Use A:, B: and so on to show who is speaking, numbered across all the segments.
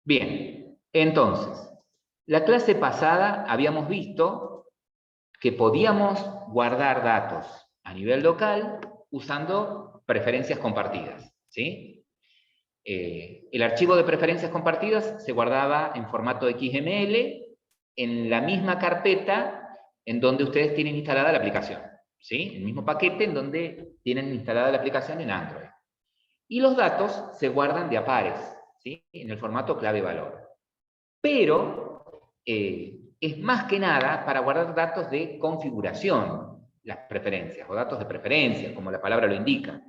A: Bien, entonces, la clase pasada habíamos visto que podíamos guardar datos a nivel local usando preferencias compartidas, ¿sí? El archivo de preferencias compartidas se guardaba en formato XML en la misma carpeta en donde ustedes tienen instalada la aplicación, ¿sí? El mismo paquete en donde tienen instalada la aplicación en Android. Y los datos se guardan de a pares, ¿sí? En el formato clave-valor. Pero es más que nada para guardar datos de configuración, las preferencias, o datos de preferencia, como la palabra lo indica.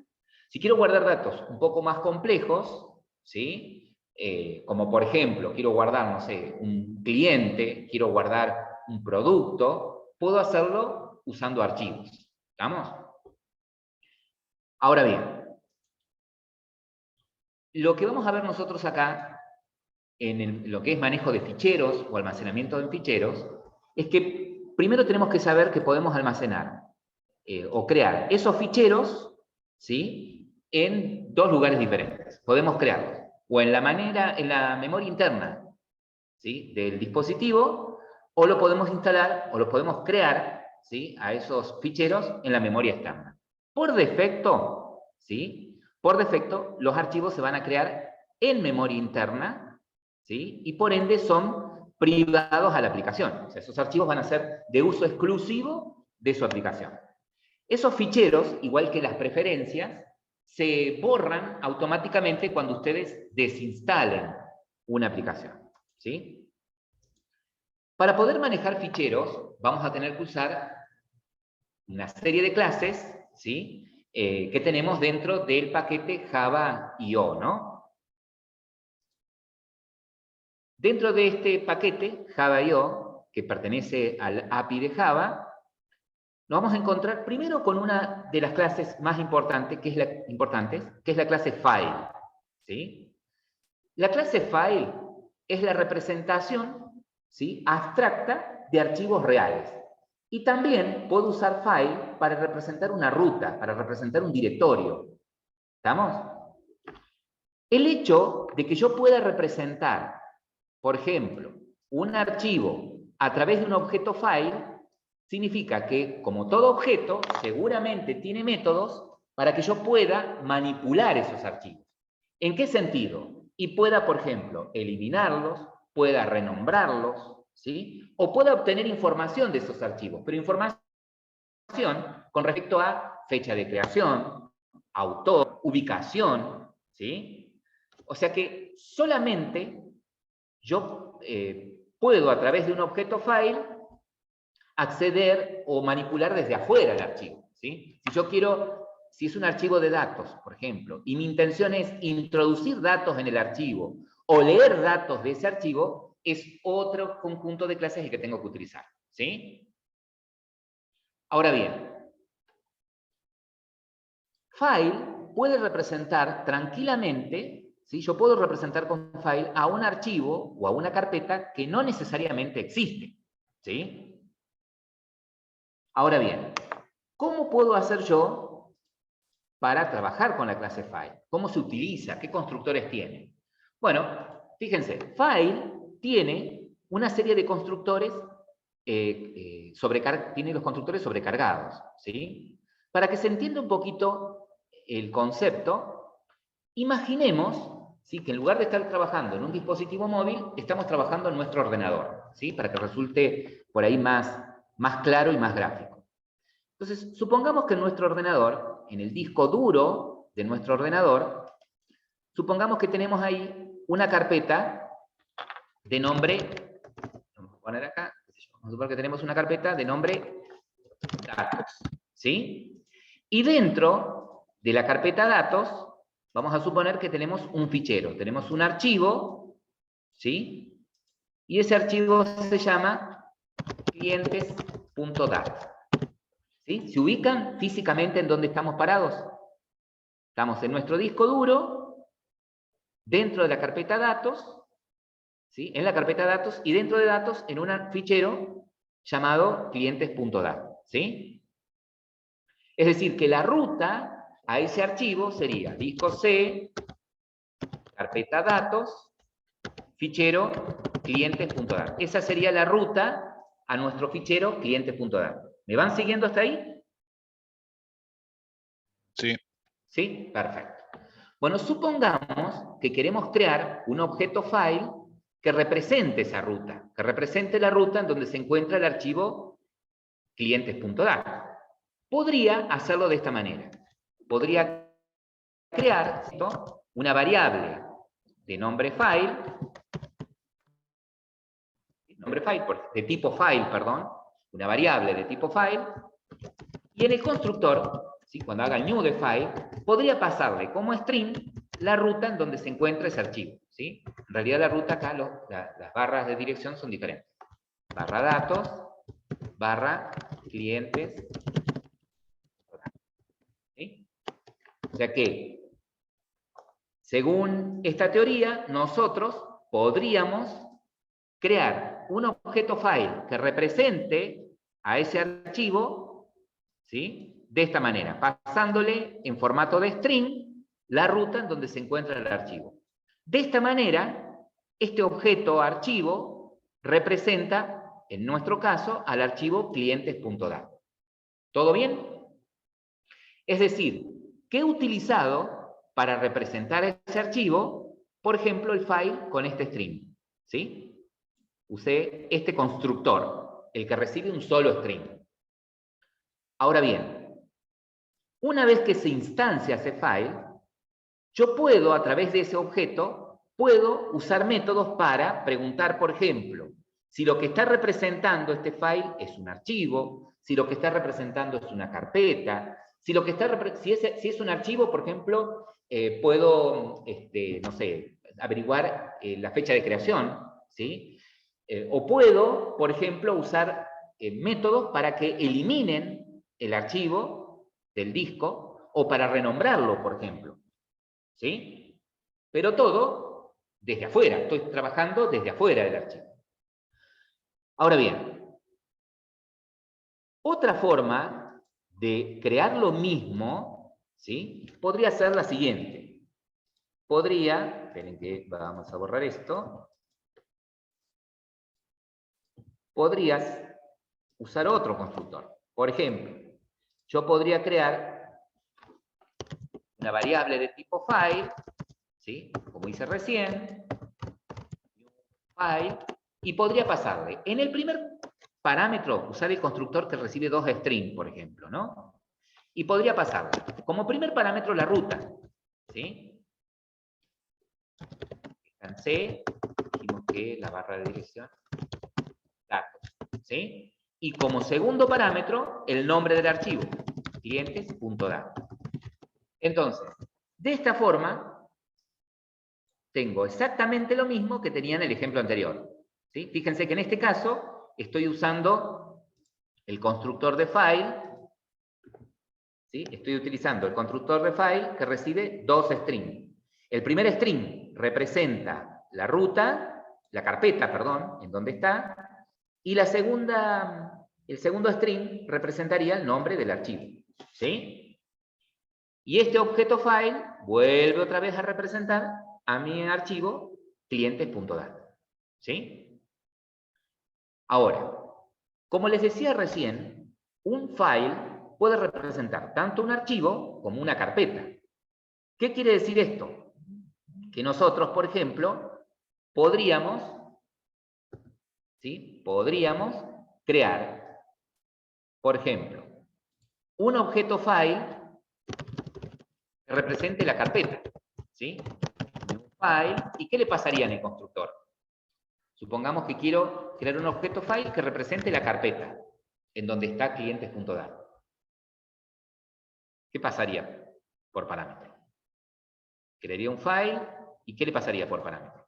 A: Si quiero guardar datos un poco más complejos, ¿sí? Como por ejemplo, quiero guardar, no sé, un cliente, quiero guardar un producto, puedo hacerlo usando archivos. ¿Estamos? Ahora bien, lo que vamos a ver nosotros acá, en lo que es manejo de ficheros o almacenamiento de ficheros, es que primero tenemos que saber que podemos almacenar o crear esos ficheros, ¿sí? En dos lugares diferentes. Podemos crearlos o en la memoria interna, ¿sí? Del dispositivo, o lo podemos instalar o lo podemos crear, ¿sí? A esos ficheros en la memoria externa. Por defecto, ¿sí? Por defecto, los archivos se van a crear en memoria interna, ¿sí? Y por ende son privados a la aplicación. O sea, esos archivos van a ser de uso exclusivo de su aplicación. Esos ficheros, igual que las preferencias, se borran automáticamente cuando ustedes desinstalen una aplicación, ¿sí? Para poder manejar ficheros, vamos a tener que usar una serie de clases, ¿sí? Que tenemos dentro del paquete Java.io, ¿no? Dentro de este paquete Java.io, que pertenece al API de Java, nos vamos a encontrar primero con una de las clases más importantes, que es la clase File, ¿sí? La clase File es la representación, ¿sí? Abstracta de archivos reales. Y también puedo usar File para representar una ruta, para representar un directorio. ¿Estamos? El hecho de que yo pueda representar, por ejemplo, un archivo a través de un objeto File, significa que, como todo objeto, seguramente tiene métodos para que yo pueda manipular esos archivos. ¿En qué sentido? Y pueda, por ejemplo, eliminarlos, pueda renombrarlos, ¿sí? O pueda obtener información de esos archivos, pero información con respecto a fecha de creación, autor, ubicación, ¿sí? O sea que solamente yo puedo, a través de un objeto file, acceder o manipular desde afuera el archivo, ¿sí? Si es un archivo de datos, por ejemplo, y mi intención es introducir datos en el archivo o leer datos de ese archivo, es otro conjunto de clases que tengo que utilizar, ¿sí? Ahora bien, file puede representar tranquilamente, ¿sí? Yo puedo representar con file a un archivo o a una carpeta que no necesariamente existe, ¿sí? Ahora bien, ¿cómo puedo hacer yo para trabajar con la clase file? ¿Cómo se utiliza? ¿Qué constructores tiene? Bueno, fíjense, file tiene una serie de constructores, tiene los constructores sobrecargados, ¿sí? Para que se entienda un poquito el concepto, imaginemos, ¿sí? Que en lugar de estar trabajando en un dispositivo móvil, estamos trabajando en nuestro ordenador, ¿sí? Para que resulte por ahí más claro y más gráfico. Entonces, supongamos que en nuestro ordenador, en el disco duro de nuestro ordenador, supongamos que tenemos ahí una carpeta de nombre, vamos a poner acá, vamos a suponer que tenemos una carpeta de nombre datos, ¿sí? Y dentro de la carpeta datos, vamos a suponer que tenemos un fichero, tenemos un archivo, ¿sí? Y ese archivo se llama clientes.dat. ¿Sí? ¿Se ubican físicamente en donde estamos parados? Estamos en nuestro disco duro, dentro de la carpeta datos, ¿sí? En la carpeta datos y dentro de datos en un fichero llamado clientes.dat, ¿sí? Es decir, que la ruta a ese archivo sería disco C, carpeta datos, fichero clientes.dat. Esa sería la ruta a nuestro fichero clientes.dat. ¿Me van siguiendo hasta ahí?
B: Sí.
A: ¿Sí? Perfecto. Bueno, supongamos que queremos crear un objeto file que represente esa ruta, que represente la ruta en donde se encuentra el archivo clientes.dat. Podría hacerlo de esta manera. Podría crear una variable de nombre file, de tipo file, perdón, una variable de tipo file, y en el constructor, ¿sí? Cuando haga el new de file, podría pasarle como string la ruta en donde se encuentra ese archivo, ¿sí? En realidad la ruta acá, las barras de dirección son diferentes. Barra datos, barra clientes, ¿sí? O sea que, según esta teoría, nosotros podríamos crear un objeto file que represente a ese archivo, ¿sí? De esta manera, pasándole en formato de string la ruta en donde se encuentra el archivo. De esta manera, este objeto archivo representa, en nuestro caso, al archivo clientes.dat. ¿Todo bien? Es decir, que he utilizado para representar ese archivo, por ejemplo, el file con este string, ¿sí? Usé este constructor, el que recibe un solo string. Ahora bien, una vez que se instancia ese file, yo puedo, a través de ese objeto, puedo usar métodos para preguntar, por ejemplo, si lo que está representando este file es un archivo, si lo que está representando es una carpeta, si es un archivo, por ejemplo, puedo, no sé, averiguar la fecha de creación, ¿sí? O puedo, por ejemplo, usar métodos para que eliminen el archivo del disco o para renombrarlo, por ejemplo. ¿Sí? Pero todo desde afuera. Estoy trabajando desde afuera del archivo. Ahora bien, otra forma de crear lo mismo, ¿sí? Podría ser la siguiente. Esperen que vamos a borrar esto. Podrías usar otro constructor. Por ejemplo, yo podría crear una variable de tipo file, ¿sí? Como hice recién, file, y podría pasarle en el primer parámetro, usar el constructor que recibe dos strings, por ejemplo, ¿no? Y podría pasarle como primer parámetro la ruta, ¿sí? En C, dijimos que la barra de dirección, datos, ¿sí? Y como segundo parámetro, el nombre del archivo, clientes.dat. Entonces, de esta forma, tengo exactamente lo mismo que tenía en el ejemplo anterior, ¿sí? Fíjense que en este caso estoy usando el constructor de file, ¿sí? Estoy utilizando el constructor de file que recibe dos strings. El primer string representa la ruta, la carpeta, perdón, en donde está, y el segundo string representaría el nombre del archivo, ¿sí? Y este objeto file vuelve otra vez a representar a mi archivo clientes.dat, ¿sí? Ahora, como les decía recién, un file puede representar tanto un archivo como una carpeta. ¿Qué quiere decir esto? Que nosotros, por ejemplo, podríamos crear, por ejemplo, un objeto file que represente la carpeta, ¿sí? Un file, ¿y qué le pasaría en el constructor? Supongamos que quiero crear un objeto file que represente la carpeta, en donde está clientes.dat. ¿Qué pasaría por parámetro? Crearía un file, ¿y qué le pasaría por parámetro?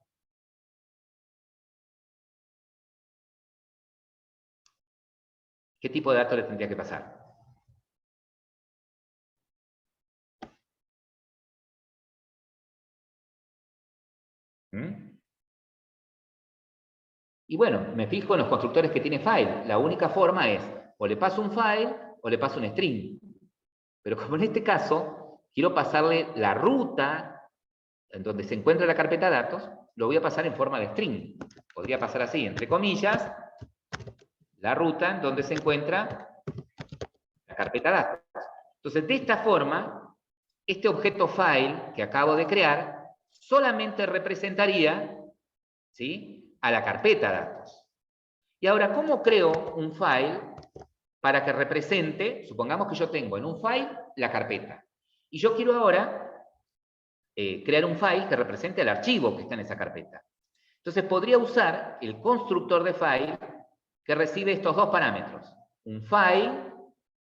A: ¿Qué tipo de datos le tendría que pasar? Y bueno, me fijo en los constructores que tiene file. La única forma es, o le paso un file, o le paso un string. Pero como en este caso, quiero pasarle la ruta en donde se encuentra la carpeta datos, lo voy a pasar en forma de string. Podría pasar así, entre comillas, la ruta en donde se encuentra la carpeta datos. Entonces, de esta forma, este objeto file que acabo de crear solamente representaría, ¿sí?, a la carpeta datos. Y ahora, ¿cómo creo un file para que represente? Supongamos que yo tengo en un file la carpeta. Y yo quiero ahora crear un file que represente el archivo que está en esa carpeta. Entonces podría usar el constructor de file que recibe estos dos parámetros, un file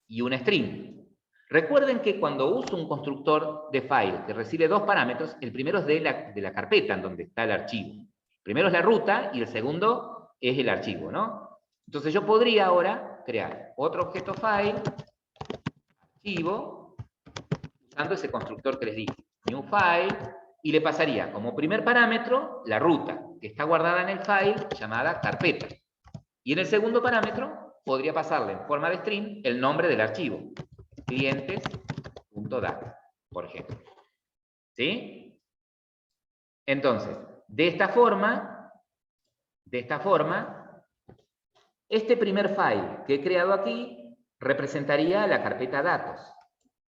A: y un string. Recuerden que cuando uso un constructor de file que recibe dos parámetros, el primero es de la carpeta en donde está el archivo. El primero es la ruta y el segundo es el archivo, ¿no? Entonces yo podría ahora crear otro objeto file, archivo, usando ese constructor que les dije, new file, y le pasaría como primer parámetro la ruta, que está guardada en el file llamada carpeta. Y en el segundo parámetro podría pasarle en forma de string el nombre del archivo, clientes.data, por ejemplo. ¿Sí? Entonces, de esta forma, este primer file que he creado aquí representaría la carpeta datos.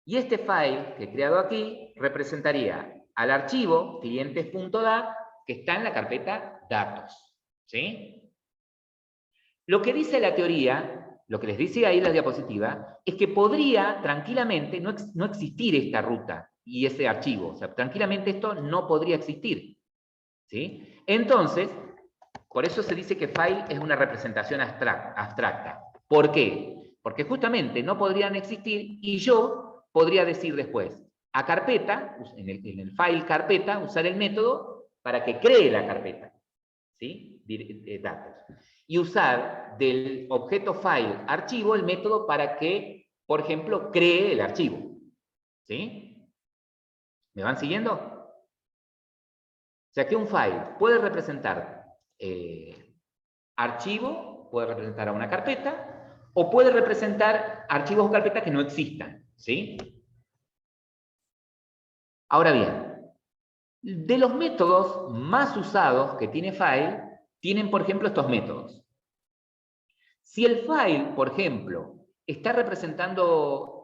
A: Y este file que he creado aquí representaría al archivo clientes.dat que está en la carpeta datos. ¿Sí? Lo que dice la teoría, lo que les dice ahí la diapositiva, es que podría tranquilamente no existir esta ruta y ese archivo. O sea, tranquilamente esto no podría existir. ¿Sí? Entonces, por eso se dice que file es una representación abstracta. ¿Por qué? Porque justamente no podrían existir y yo podría decir después a carpeta, en el file carpeta, usar el método para que cree la carpeta. ¿Sí? Datos. Y usar del objeto file archivo el método para que, por ejemplo, cree el archivo. ¿Sí? ¿Me van siguiendo? O sea que un file puede representar archivo, puede representar a una carpeta, o puede representar archivos o carpetas que no existan. ¿Sí? Ahora bien, de los métodos más usados que tiene file, tienen, por ejemplo, estos métodos. Si el file, por ejemplo, está representando,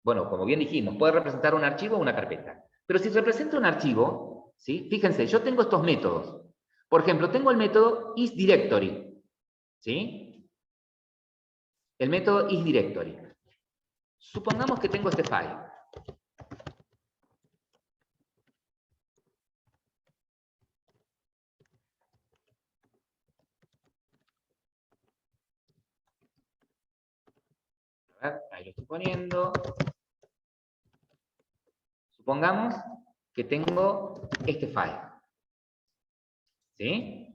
A: bueno, como bien dijimos, puede representar un archivo o una carpeta. Pero si representa un archivo, ¿sí? Fíjense, yo tengo estos métodos. Por ejemplo, tengo el método isDirectory. ¿Sí? El método isDirectory. Supongamos que tengo este file. Ahí lo estoy poniendo. Supongamos que tengo este file. ¿Sí?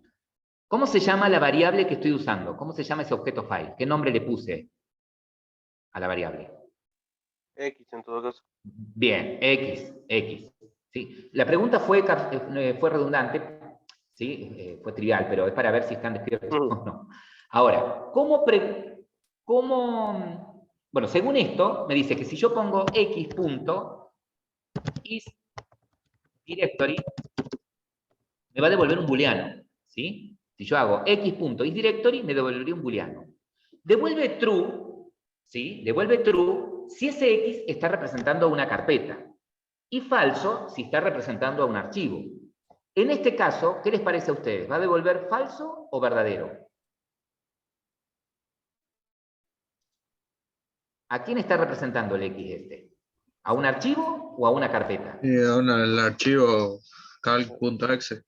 A: ¿Cómo se llama la variable que estoy usando? ¿Cómo se llama ese objeto file? ¿Qué nombre le puse a la variable?
B: X en todo caso.
A: Bien, X. ¿Sí? La pregunta fue redundante, ¿sí? Fue trivial, pero es para ver si están despiertos o no. Ahora, bueno, según esto, me dice que si yo pongo x.isDirectory, me va a devolver un booleano. ¿Sí? Si yo hago x.isDirectory, me devolvería un booleano. Devuelve true, ¿sí? Devuelve true si ese X está representando una carpeta. Y falso si está representando a un archivo. En este caso, ¿qué les parece a ustedes? ¿Va a devolver falso o verdadero? ¿A quién está representando el X este? ¿A un archivo o a una carpeta?
C: El archivo calc.exe.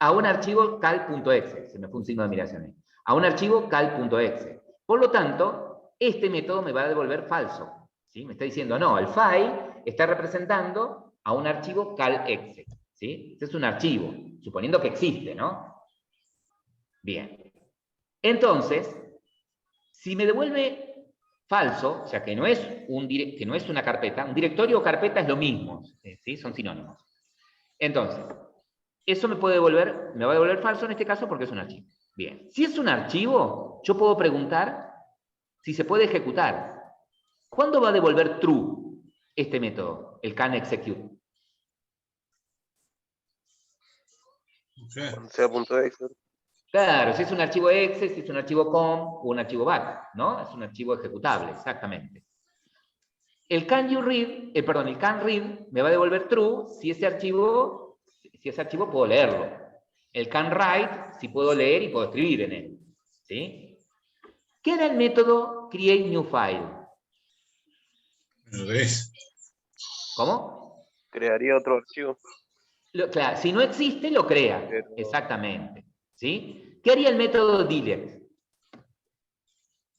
A: A un archivo cal.exe. Se me fue un signo de admiración ahí. A un archivo cal.exe. Por lo tanto, este método me va a devolver falso. ¿Sí? Me está diciendo, no, el file está representando a un archivo cal.exe. ¿Sí? Este es un archivo, suponiendo que existe, ¿no? Bien. Entonces, si me devuelve falso, o sea, que no es una carpeta, un directorio o carpeta es lo mismo, ¿sí? Son sinónimos. Entonces, eso me va a devolver falso en este caso porque es un archivo. Bien. Si es un archivo, yo puedo preguntar si se puede ejecutar. ¿Cuándo va a devolver true este método, el can execute?
B: Cuando sea punto .exe.
A: Claro, si es un archivo exe, si es un archivo com o un archivo back, ¿no? Es un archivo ejecutable, exactamente. El can read me va a devolver true si ese archivo puedo leerlo. El can write si puedo leer y puedo escribir en él, ¿sí? ¿Qué era el método create new file? ¿Cómo?
B: Crearía otro archivo.
A: Claro, si no existe, lo crea.
B: Pero-
A: Exactamente. ¿Sí? ¿Qué haría el método delete?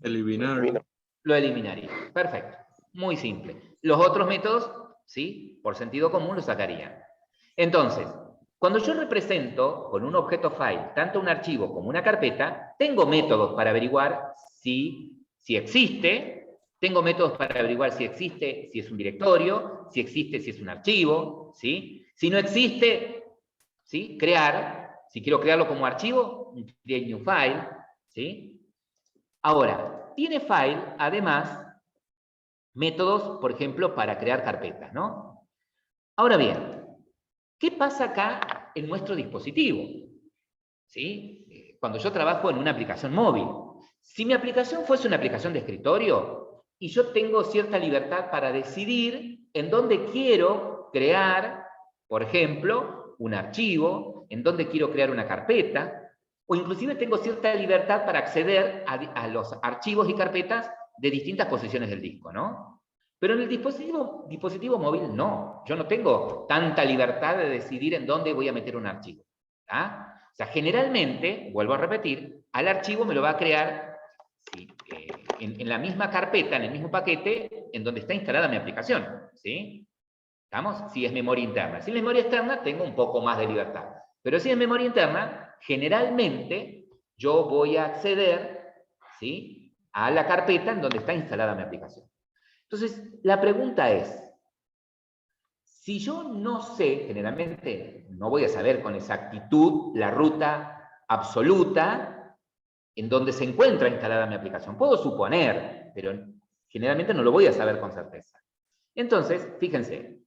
C: Eliminar.
B: Elimino.
A: Lo eliminaría. Perfecto. Muy simple. Los otros métodos, ¿sí? Por sentido común, lo sacarían. Entonces, cuando yo represento con un objeto file tanto un archivo como una carpeta, tengo métodos para averiguar si existe. Tengo métodos para averiguar si existe, si es un directorio, si existe, si es un archivo, ¿sí? Si no existe, ¿sí? Crear, si quiero crearlo como archivo, un create new file, ¿sí? Ahora, tiene file, además, métodos, por ejemplo, para crear carpetas, ¿no? Ahora bien, ¿qué pasa acá en nuestro dispositivo? ¿Sí? Cuando yo trabajo en una aplicación móvil. Si mi aplicación fuese una aplicación de escritorio, y yo tengo cierta libertad para decidir en dónde quiero crear, por ejemplo, un archivo, en dónde quiero crear una carpeta, o inclusive tengo cierta libertad para acceder a los archivos y carpetas de distintas posiciones del disco, ¿no? Pero en el dispositivo móvil no. Yo no tengo tanta libertad de decidir en dónde voy a meter un archivo. ¿Ah? O sea, generalmente, vuelvo a repetir, al archivo me lo va a crear ¿sí? En la misma carpeta, en el mismo paquete, en donde está instalada mi aplicación. ¿Sí? ¿Estamos? Si es memoria interna. Si es memoria externa, tengo un poco más de libertad. Pero si es memoria interna, generalmente yo voy a acceder ¿sí? a la carpeta en donde está instalada mi aplicación. Entonces, la pregunta es, si yo no sé, generalmente no voy a saber con exactitud la ruta absoluta en donde se encuentra instalada mi aplicación. Puedo suponer, pero generalmente no lo voy a saber con certeza. Entonces, fíjense,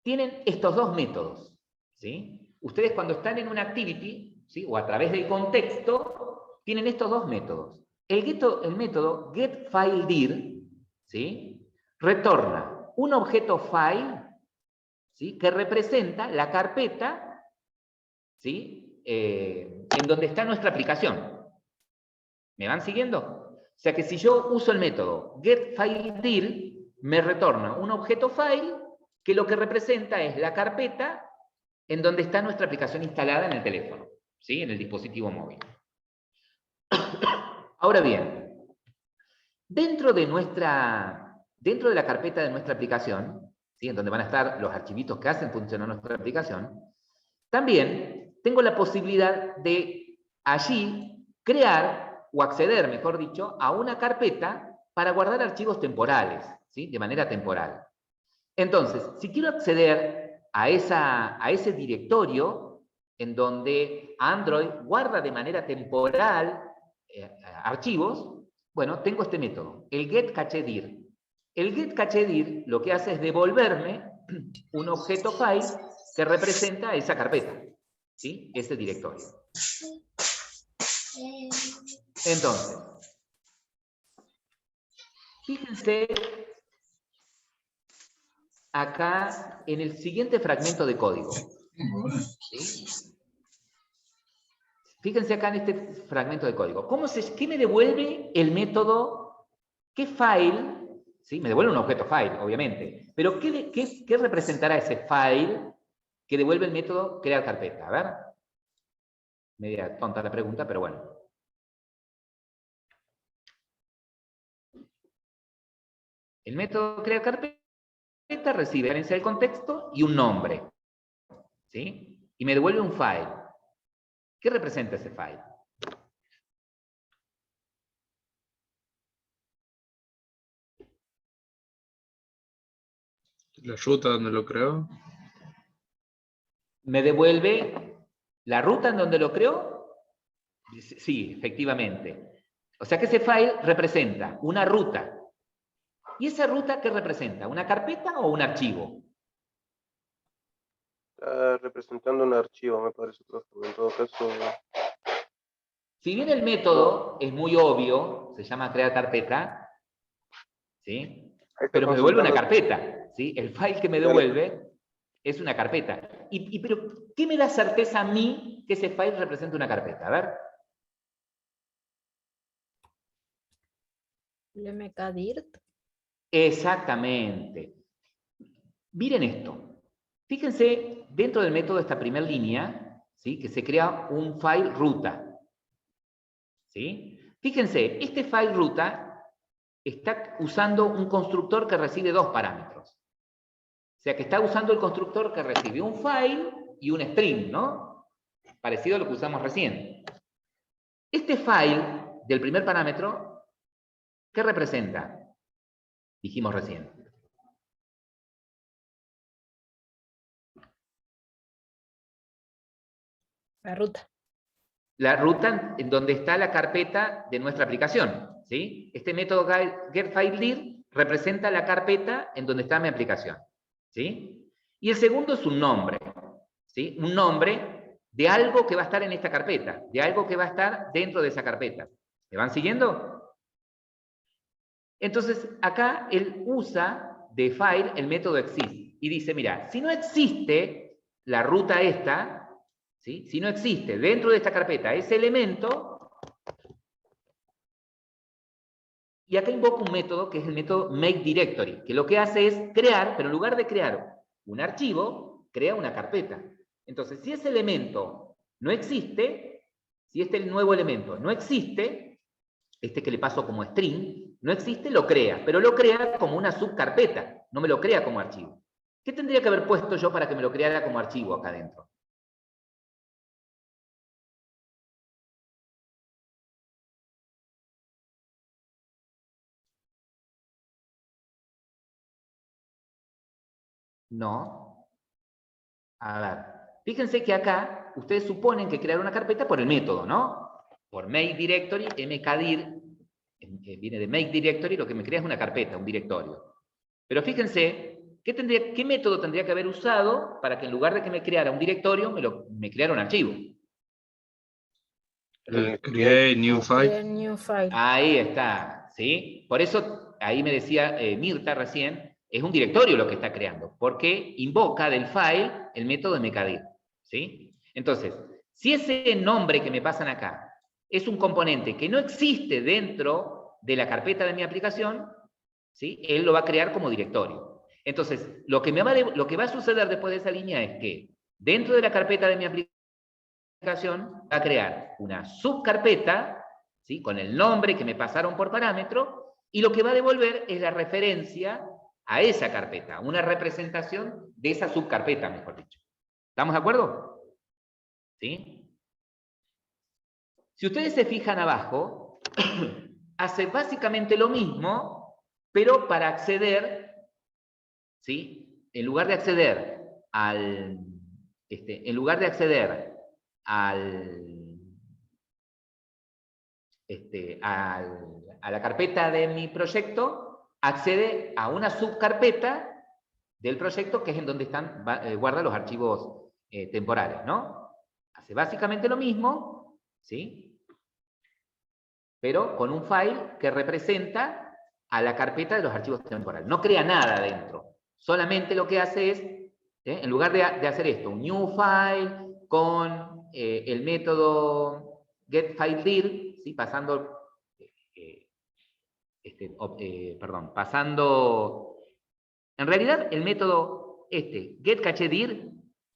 A: tienen estos dos métodos, ¿sí? Ustedes cuando están en una activity, ¿sí? O a través del contexto, tienen estos dos métodos. El método getFileDir, ¿sí? Retorna un objeto file, ¿sí? Que representa la carpeta, ¿sí? En donde está nuestra aplicación. ¿Me van siguiendo? O sea que si yo uso el método getFileDir, me retorna un objeto file que lo que representa es la carpeta en donde está nuestra aplicación instalada en el teléfono, ¿sí? En el dispositivo móvil. Ahora bien, dentro de la carpeta de nuestra aplicación, ¿sí? En donde van a estar los archivitos que hacen funcionar nuestra aplicación, también tengo la posibilidad de allí crear o acceder, mejor dicho, a una carpeta para guardar archivos temporales, ¿sí? De manera temporal. Entonces, si quiero acceder a ese directorio en donde Android guarda de manera temporal archivos, bueno, tengo este método, el getCacheDir. El getCacheDir lo que hace es devolverme un objeto file que representa esa carpeta, ¿sí? Ese directorio. Entonces, fíjense acá en el siguiente fragmento de código. ¿Sí? Fíjense acá en este fragmento de código. ¿Qué me devuelve el método? ¿Qué file? ¿Sí? Me devuelve un objeto file, obviamente. Pero ¿qué representará ese file que devuelve el método crear carpeta? A ver. Media tonta la pregunta, pero bueno. El método crear carpeta recibe referencia del contexto y un nombre. ¿Sí? Y me devuelve un file. ¿Qué representa ese file?
C: La ruta donde lo creo.
A: ¿Me devuelve la ruta en donde lo creó? Sí, efectivamente. O sea que ese file representa una ruta. ¿Y esa ruta qué representa? ¿Una carpeta o un archivo?
B: Está representando un archivo, me parece, profe. En todo caso,
A: Si bien el método es muy obvio, se llama crear carpeta, ¿sí?
B: ahí está
A: Pero me devuelve una
B: consultando.
A: carpeta, ¿sí? El file que me
B: Dale.
A: devuelve es una carpeta. Pero, ¿qué me da certeza a mí que ese file representa una carpeta? A ver.
D: El mkdirt.
A: Exactamente. Miren esto. Fíjense, dentro del método de esta primera línea, ¿sí? Que se crea un file ruta. ¿Sí? Fíjense, este file ruta está usando un constructor que recibe dos parámetros. O sea que está usando el constructor que recibe un file y un string, ¿no? Parecido a lo que usamos recién. Este file del primer parámetro, ¿qué representa? Dijimos recién.
D: La ruta.
A: La ruta en donde está la carpeta de nuestra aplicación, ¿sí? Este método getFileDir representa la carpeta en donde está mi aplicación, ¿sí? Y el segundo es un nombre, ¿sí? Un nombre de algo que va a estar en esta carpeta, de algo que va a estar dentro de esa carpeta. ¿Me van siguiendo? Entonces, acá él usa de file el método exist y dice, mira, si no existe la ruta esta, ¿sí? Si no existe dentro de esta carpeta ese elemento, y acá invoca un método que es el método makeDirectory, que lo que hace es crear, pero en lugar de crear un archivo, crea una carpeta. Entonces, si ese elemento no existe, si este nuevo elemento no existe, este que le paso como string, no existe, lo crea, pero lo crea como una subcarpeta, no me lo crea como archivo. ¿Qué tendría que haber puesto yo para que me lo creara como archivo acá adentro? No. A ver, fíjense que acá ustedes suponen que crear una carpeta por el método, ¿no? Por makeDirectory, mkdir, viene de makeDirectory, lo que me crea es una carpeta, un directorio. Pero fíjense, ¿qué método tendría que haber usado para que en lugar de que me creara un directorio, me creara un archivo?
C: El create new file.
D: Create new file.
A: Ahí está, ¿sí? Por eso, ahí me decía Mirta recién, es un directorio lo que está creando, porque invoca del file el método de mkdir, ¿sí? Entonces, si ese nombre que me pasan acá es un componente que no existe dentro de la carpeta de mi aplicación, ¿sí? Él lo va a crear como directorio. Entonces, lo que va a suceder después de esa línea es que dentro de la carpeta de mi aplicación va a crear una subcarpeta, ¿sí? Con el nombre que me pasaron por parámetro, y lo que va a devolver es la referencia a esa carpeta, una representación de esa subcarpeta, mejor dicho. ¿Estamos de acuerdo? ¿Sí? Si ustedes se fijan abajo, hace básicamente lo mismo, pero para acceder, ¿sí? En lugar de acceder en lugar de acceder a la carpeta de mi proyecto, accede a una subcarpeta del proyecto que es en donde guarda los archivos temporales, ¿no? Hace básicamente lo mismo, ¿sí? Pero con un file que representa a la carpeta de los archivos temporales. No crea nada dentro. Solamente lo que hace es, en lugar de hacer esto, un new file con el método getFileDir, ¿sí? Pasando, en realidad el método getCacheDir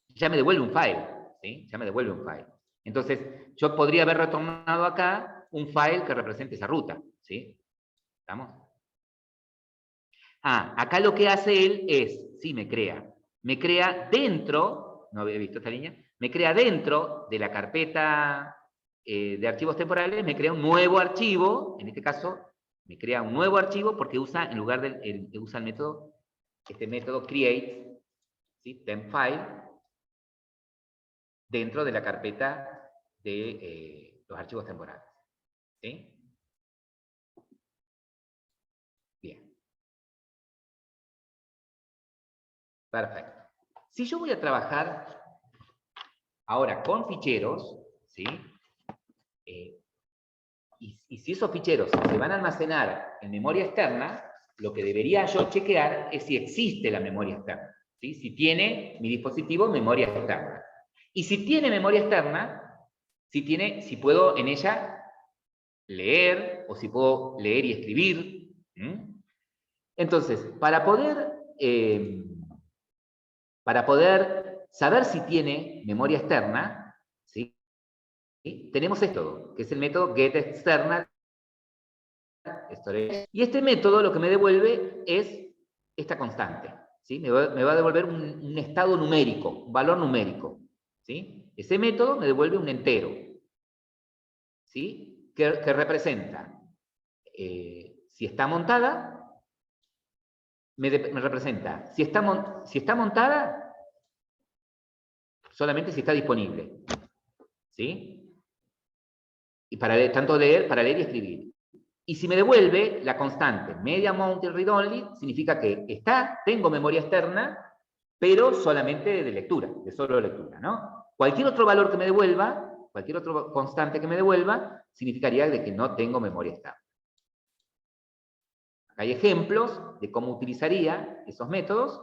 A: ya me devuelve un file, ¿sí? Ya me devuelve un file. Entonces, yo podría haber retornado acá un file que represente esa ruta, ¿sí? ¿Estamos? Acá lo que hace él es, sí, me crea dentro, no había visto esta línea, me crea dentro de la carpeta de archivos temporales, me crea un nuevo archivo, en este caso, me crea un nuevo archivo porque usa, en lugar usa el método, este método create, ¿sí? Temp-file, dentro de la carpeta de los archivos temporales, ¿sí? Bien. Perfecto. Si yo voy a trabajar Ahora, con ficheros, ¿sí? Y si esos ficheros se van a almacenar en memoria externa, lo que debería yo chequear es si existe la memoria externa, ¿sí? Si tiene mi dispositivo memoria externa. Y si tiene memoria externa, si puedo en ella leer, o si puedo leer y escribir. Entonces, para poder saber si tiene memoria externa, ¿sí? Tenemos esto, que es el método getExternal storage. Y este método lo que me devuelve es esta constante, ¿sí? Me va a devolver un estado numérico, un valor numérico, ¿sí? Ese método me devuelve un entero, ¿sí? Que representa, si está montada, me representa, si está montada, solamente si está disponible, ¿sí? Y tanto para leer y escribir. Y si me devuelve la constante media mounted read only, significa que tengo memoria externa, pero solamente de lectura, de solo lectura, ¿no? Cualquier otro valor que me devuelva, cualquier otro constante que me devuelva, significaría de que no tengo memoria externa. Acá hay ejemplos de cómo utilizaría esos métodos,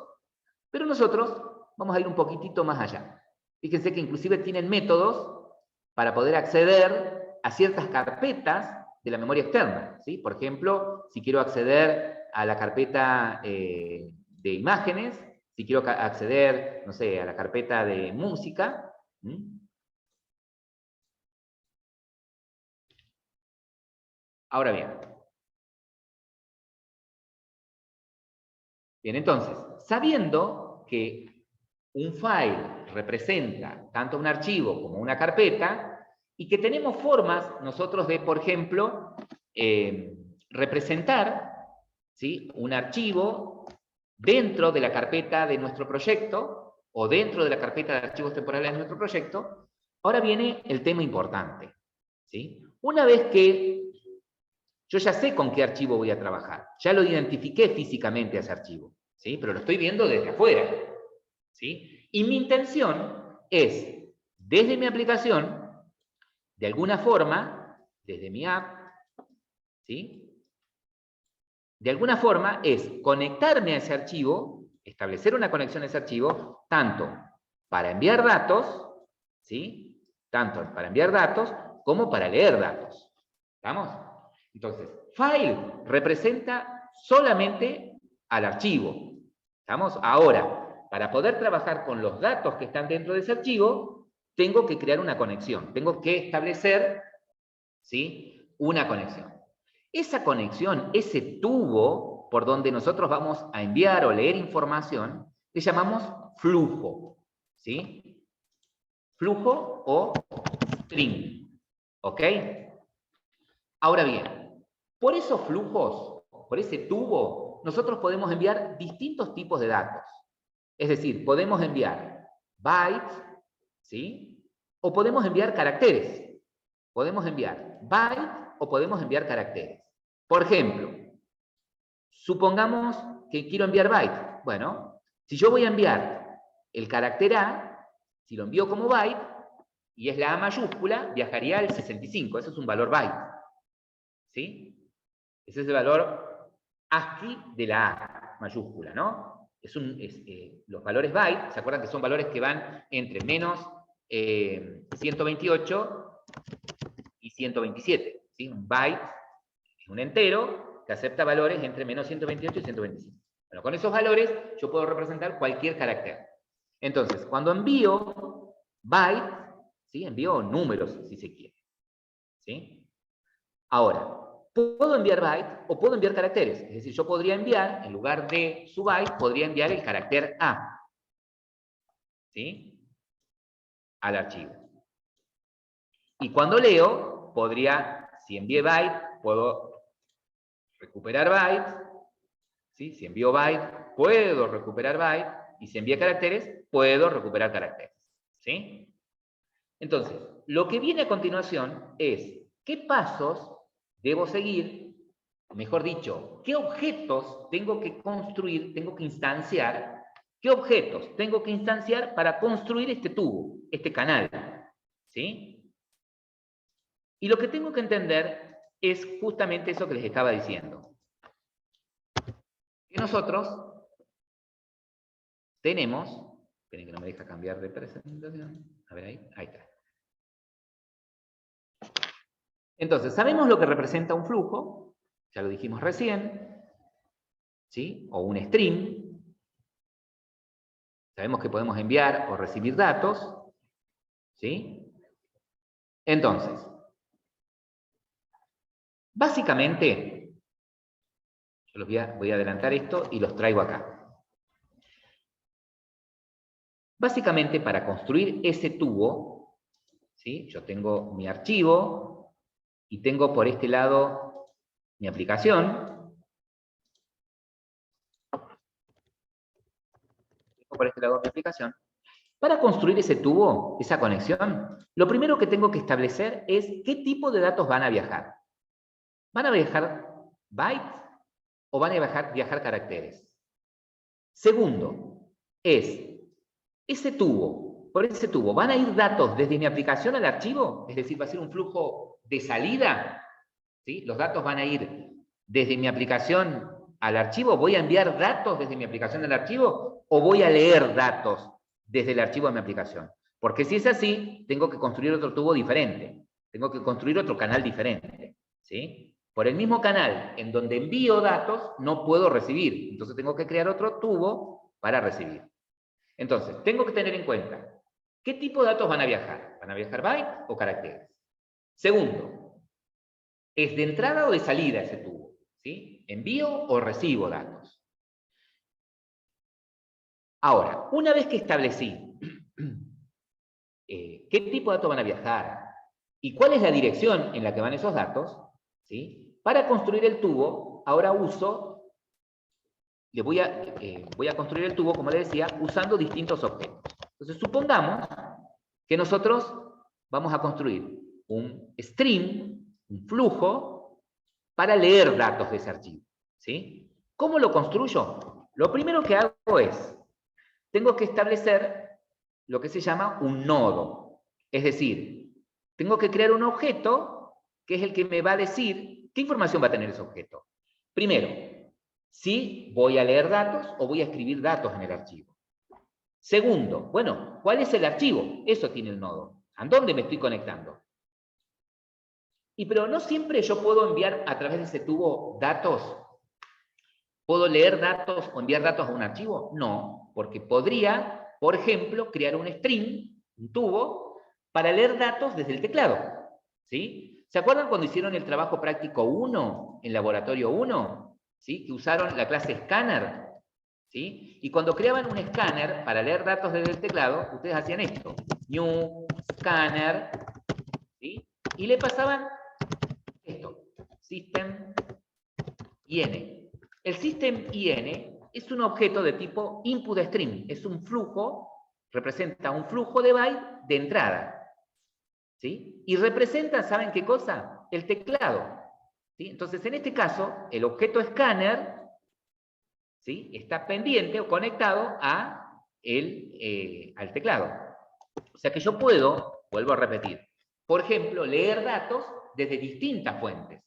A: pero nosotros vamos a ir un poquitito más allá. Fíjense que inclusive tienen métodos para poder acceder a ciertas carpetas de la memoria externa, ¿sí? Por ejemplo, si quiero acceder a la carpeta de imágenes, si quiero acceder, no sé, a la carpeta de música. Ahora bien. Bien, entonces, sabiendo que un file representa tanto un archivo como una carpeta, y que tenemos formas nosotros de, por ejemplo, representar, ¿sí?, un archivo dentro de la carpeta de nuestro proyecto o dentro de la carpeta de archivos temporales de nuestro proyecto. Ahora viene el tema importante, ¿sí? Una vez que yo ya sé con qué archivo voy a trabajar, ya lo identifiqué físicamente a ese archivo, ¿sí?, pero lo estoy viendo desde afuera, ¿sí? Y mi intención es, desde mi aplicación, de alguna forma, desde mi app, ¿sí?, de alguna forma es conectarme a ese archivo, establecer una conexión a ese archivo, tanto para enviar datos, ¿sí?, tanto para enviar datos como para leer datos. ¿Estamos? Entonces, file representa solamente al archivo. ¿Estamos? Ahora, para poder trabajar con los datos que están dentro de ese archivo, tengo que crear una conexión. Tengo que establecer, ¿sí?, una conexión. Esa conexión, ese tubo por donde nosotros vamos a enviar o leer información, le llamamos flujo, ¿sí? Flujo o string, ¿ok? Ahora bien, por esos flujos, por ese tubo, nosotros podemos enviar distintos tipos de datos. Es decir, podemos enviar bytes, ¿sí?, o podemos enviar caracteres. Podemos enviar bytes o podemos enviar caracteres. Por ejemplo, supongamos que quiero enviar byte. Bueno, si yo voy a enviar el carácter A, si lo envío como byte, y es la A mayúscula, viajaría al 65. Eso es un valor byte, ¿sí? Ese es el valor ASCII de la A mayúscula, ¿no? Los valores byte, ¿se acuerdan que son valores que van entre menos 128 y 127? ¿Sí? Un byte es un entero que acepta valores entre menos 128 y 125. Bueno, con esos valores yo puedo representar cualquier carácter. Entonces, cuando envío bytes, ¿sí?, envío números, si se quiere, ¿sí? Ahora, puedo enviar bytes o puedo enviar caracteres. Es decir, yo podría enviar, en lugar de su byte, podría enviar el carácter A, ¿sí?, al archivo. Y cuando leo, si envié byte, puedo recuperar bytes, ¿sí? Si envío byte, puedo recuperar byte, y si envío caracteres, puedo recuperar caracteres, ¿sí? Entonces, lo que viene a continuación es qué pasos debo seguir, mejor dicho, qué objetos tengo que construir, tengo que instanciar, ¿Qué objetos tengo que instanciar para construir este tubo, este canal? ¿Sí? Y lo que tengo que entender es justamente eso que les estaba diciendo. Que nosotros tenemos, esperen que no me deja cambiar de presentación, a ver ahí está. Entonces, sabemos lo que representa un flujo, ya lo dijimos recién, ¿sí? O un stream. Sabemos que podemos enviar o recibir datos, ¿sí? Entonces, básicamente, yo los voy a adelantar esto y los traigo acá. Básicamente, para construir ese tubo, ¿sí? Yo tengo mi archivo y tengo por este lado mi aplicación. Por este lado mi aplicación. Para construir ese tubo, esa conexión, lo primero que tengo que establecer es qué tipo de datos van a viajar. ¿Van a viajar bytes o van a viajar caracteres? Segundo, por ese tubo, ¿van a ir datos desde mi aplicación al archivo? Es decir, ¿va a ser un flujo de salida? ¿Sí? Los datos van a ir desde mi aplicación al archivo. ¿Voy a enviar datos desde mi aplicación al archivo o voy a leer datos desde el archivo a mi aplicación? Porque si es así, tengo que construir otro tubo diferente. Tengo que construir otro canal diferente. ¿Sí? Por el mismo canal en donde envío datos, no puedo recibir. Entonces tengo que crear otro tubo para recibir. Entonces, tengo que tener en cuenta, ¿qué tipo de datos van a viajar? ¿Van a viajar bytes o caracteres? Segundo, ¿es de entrada o de salida ese tubo? ¿Sí? ¿Envío o recibo datos? Ahora, una vez que establecí qué tipo de datos van a viajar y cuál es la dirección en la que van esos datos, ¿sí? Para construir el tubo, ahora voy a construir el tubo, como les decía, usando distintos objetos. Entonces, supongamos que nosotros vamos a construir un stream, un flujo, para leer datos de ese archivo. ¿Sí? ¿Cómo lo construyo? Lo primero que hago es, tengo que establecer lo que se llama un nodo. Es decir, tengo que crear un objeto que es el que me va a decir qué información va a tener ese objeto. Primero, si voy a leer datos o voy a escribir datos en el archivo. Segundo, bueno, ¿cuál es el archivo? Eso tiene el nodo. ¿A dónde me estoy conectando? Pero no siempre yo puedo enviar a través de ese tubo datos. ¿Puedo leer datos o enviar datos a un archivo? No, porque podría, por ejemplo, crear un string, un tubo, para leer datos desde el teclado. ¿Sí? ¿Se acuerdan cuando hicieron el trabajo práctico 1, en laboratorio 1? ¿Sí? Que usaron la clase Scanner. ¿Sí? Y cuando creaban un escáner para leer datos desde el teclado, ustedes hacían esto. New Scanner. ¿Sí? Y le pasaban esto. System IN. El System IN es un objeto de tipo input stream. Es un flujo, representa un flujo de byte de entrada. ¿Sí? Y representa, ¿saben qué cosa? El teclado. ¿Sí? Entonces, en este caso, el objeto scanner, ¿sí? Está pendiente o conectado al teclado. O sea que yo puedo, vuelvo a repetir, por ejemplo, leer datos desde distintas fuentes.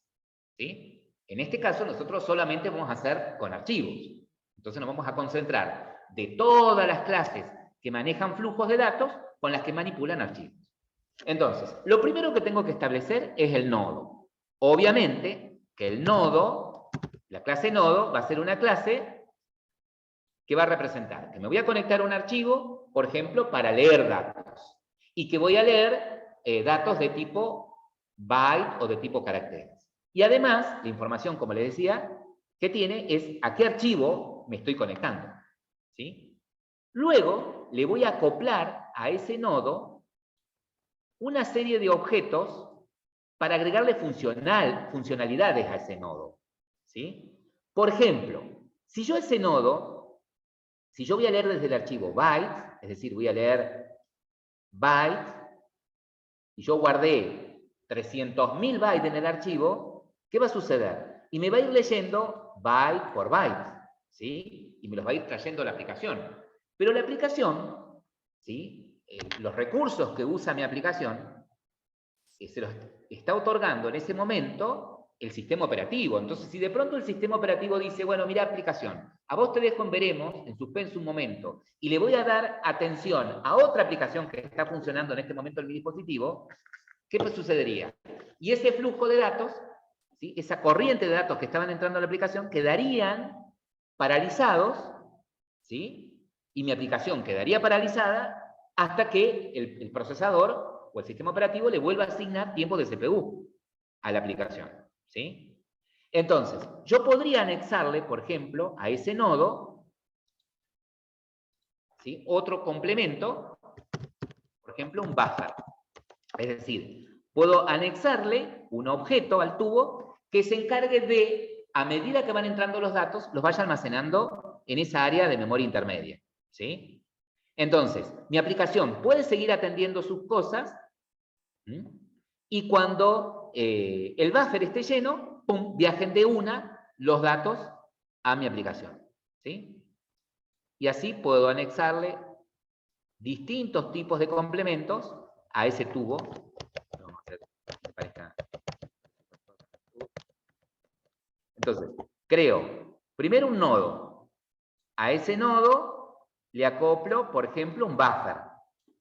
A: ¿Sí? En este caso, nosotros solamente vamos a hacer con archivos. Entonces nos vamos a concentrar de todas las clases que manejan flujos de datos con las que manipulan archivos. Entonces, lo primero que tengo que establecer es el nodo. Obviamente que el nodo, la clase nodo, va a ser una clase que va a representar que me voy a conectar a un archivo, por ejemplo, para leer datos. Y que voy a leer datos de tipo byte o de tipo caracteres. Y además, la información, como les decía, que tiene es a qué archivo me estoy conectando. ¿Sí? Luego, le voy a acoplar a ese nodo una serie de objetos para agregarle funcionalidades a ese nodo. ¿Sí? Por ejemplo, si yo voy a leer desde el archivo bytes, es decir, voy a leer bytes, y yo guardé 300.000 bytes en el archivo, ¿qué va a suceder? Y me va a ir leyendo byte por byte, ¿sí? Y me los va a ir trayendo a la aplicación. Pero la aplicación, ¿sí? Los recursos que usa mi aplicación, se los está otorgando en ese momento el sistema operativo. Entonces, si de pronto el sistema operativo dice, bueno, mira aplicación, a vos te dejo en veremos, en suspenso un momento, y le voy a dar atención a otra aplicación que está funcionando en este momento en mi dispositivo, ¿qué pues sucedería? Y ese flujo de datos, ¿sí? Esa corriente de datos que estaban entrando a la aplicación, quedarían paralizados, ¿sí? Y mi aplicación quedaría paralizada hasta que el procesador o el sistema operativo le vuelva a asignar tiempo de CPU a la aplicación, ¿sí? Entonces, yo podría anexarle, por ejemplo, a ese nodo, ¿sí? Otro complemento, por ejemplo, un buffer. Es decir, puedo anexarle un objeto al tubo que se encargue de, a medida que van entrando los datos, los vaya almacenando en esa área de memoria intermedia, ¿sí? Entonces, mi aplicación puede seguir atendiendo sus cosas, ¿sí? Y cuando el buffer esté lleno, ¡pum!, viajen de una los datos a mi aplicación, ¿sí? Y así puedo anexarle distintos tipos de complementos a ese tubo. Vamos a hacer que parezca. Entonces, creo primero un nodo. A ese nodo le acoplo, por ejemplo, un buffer.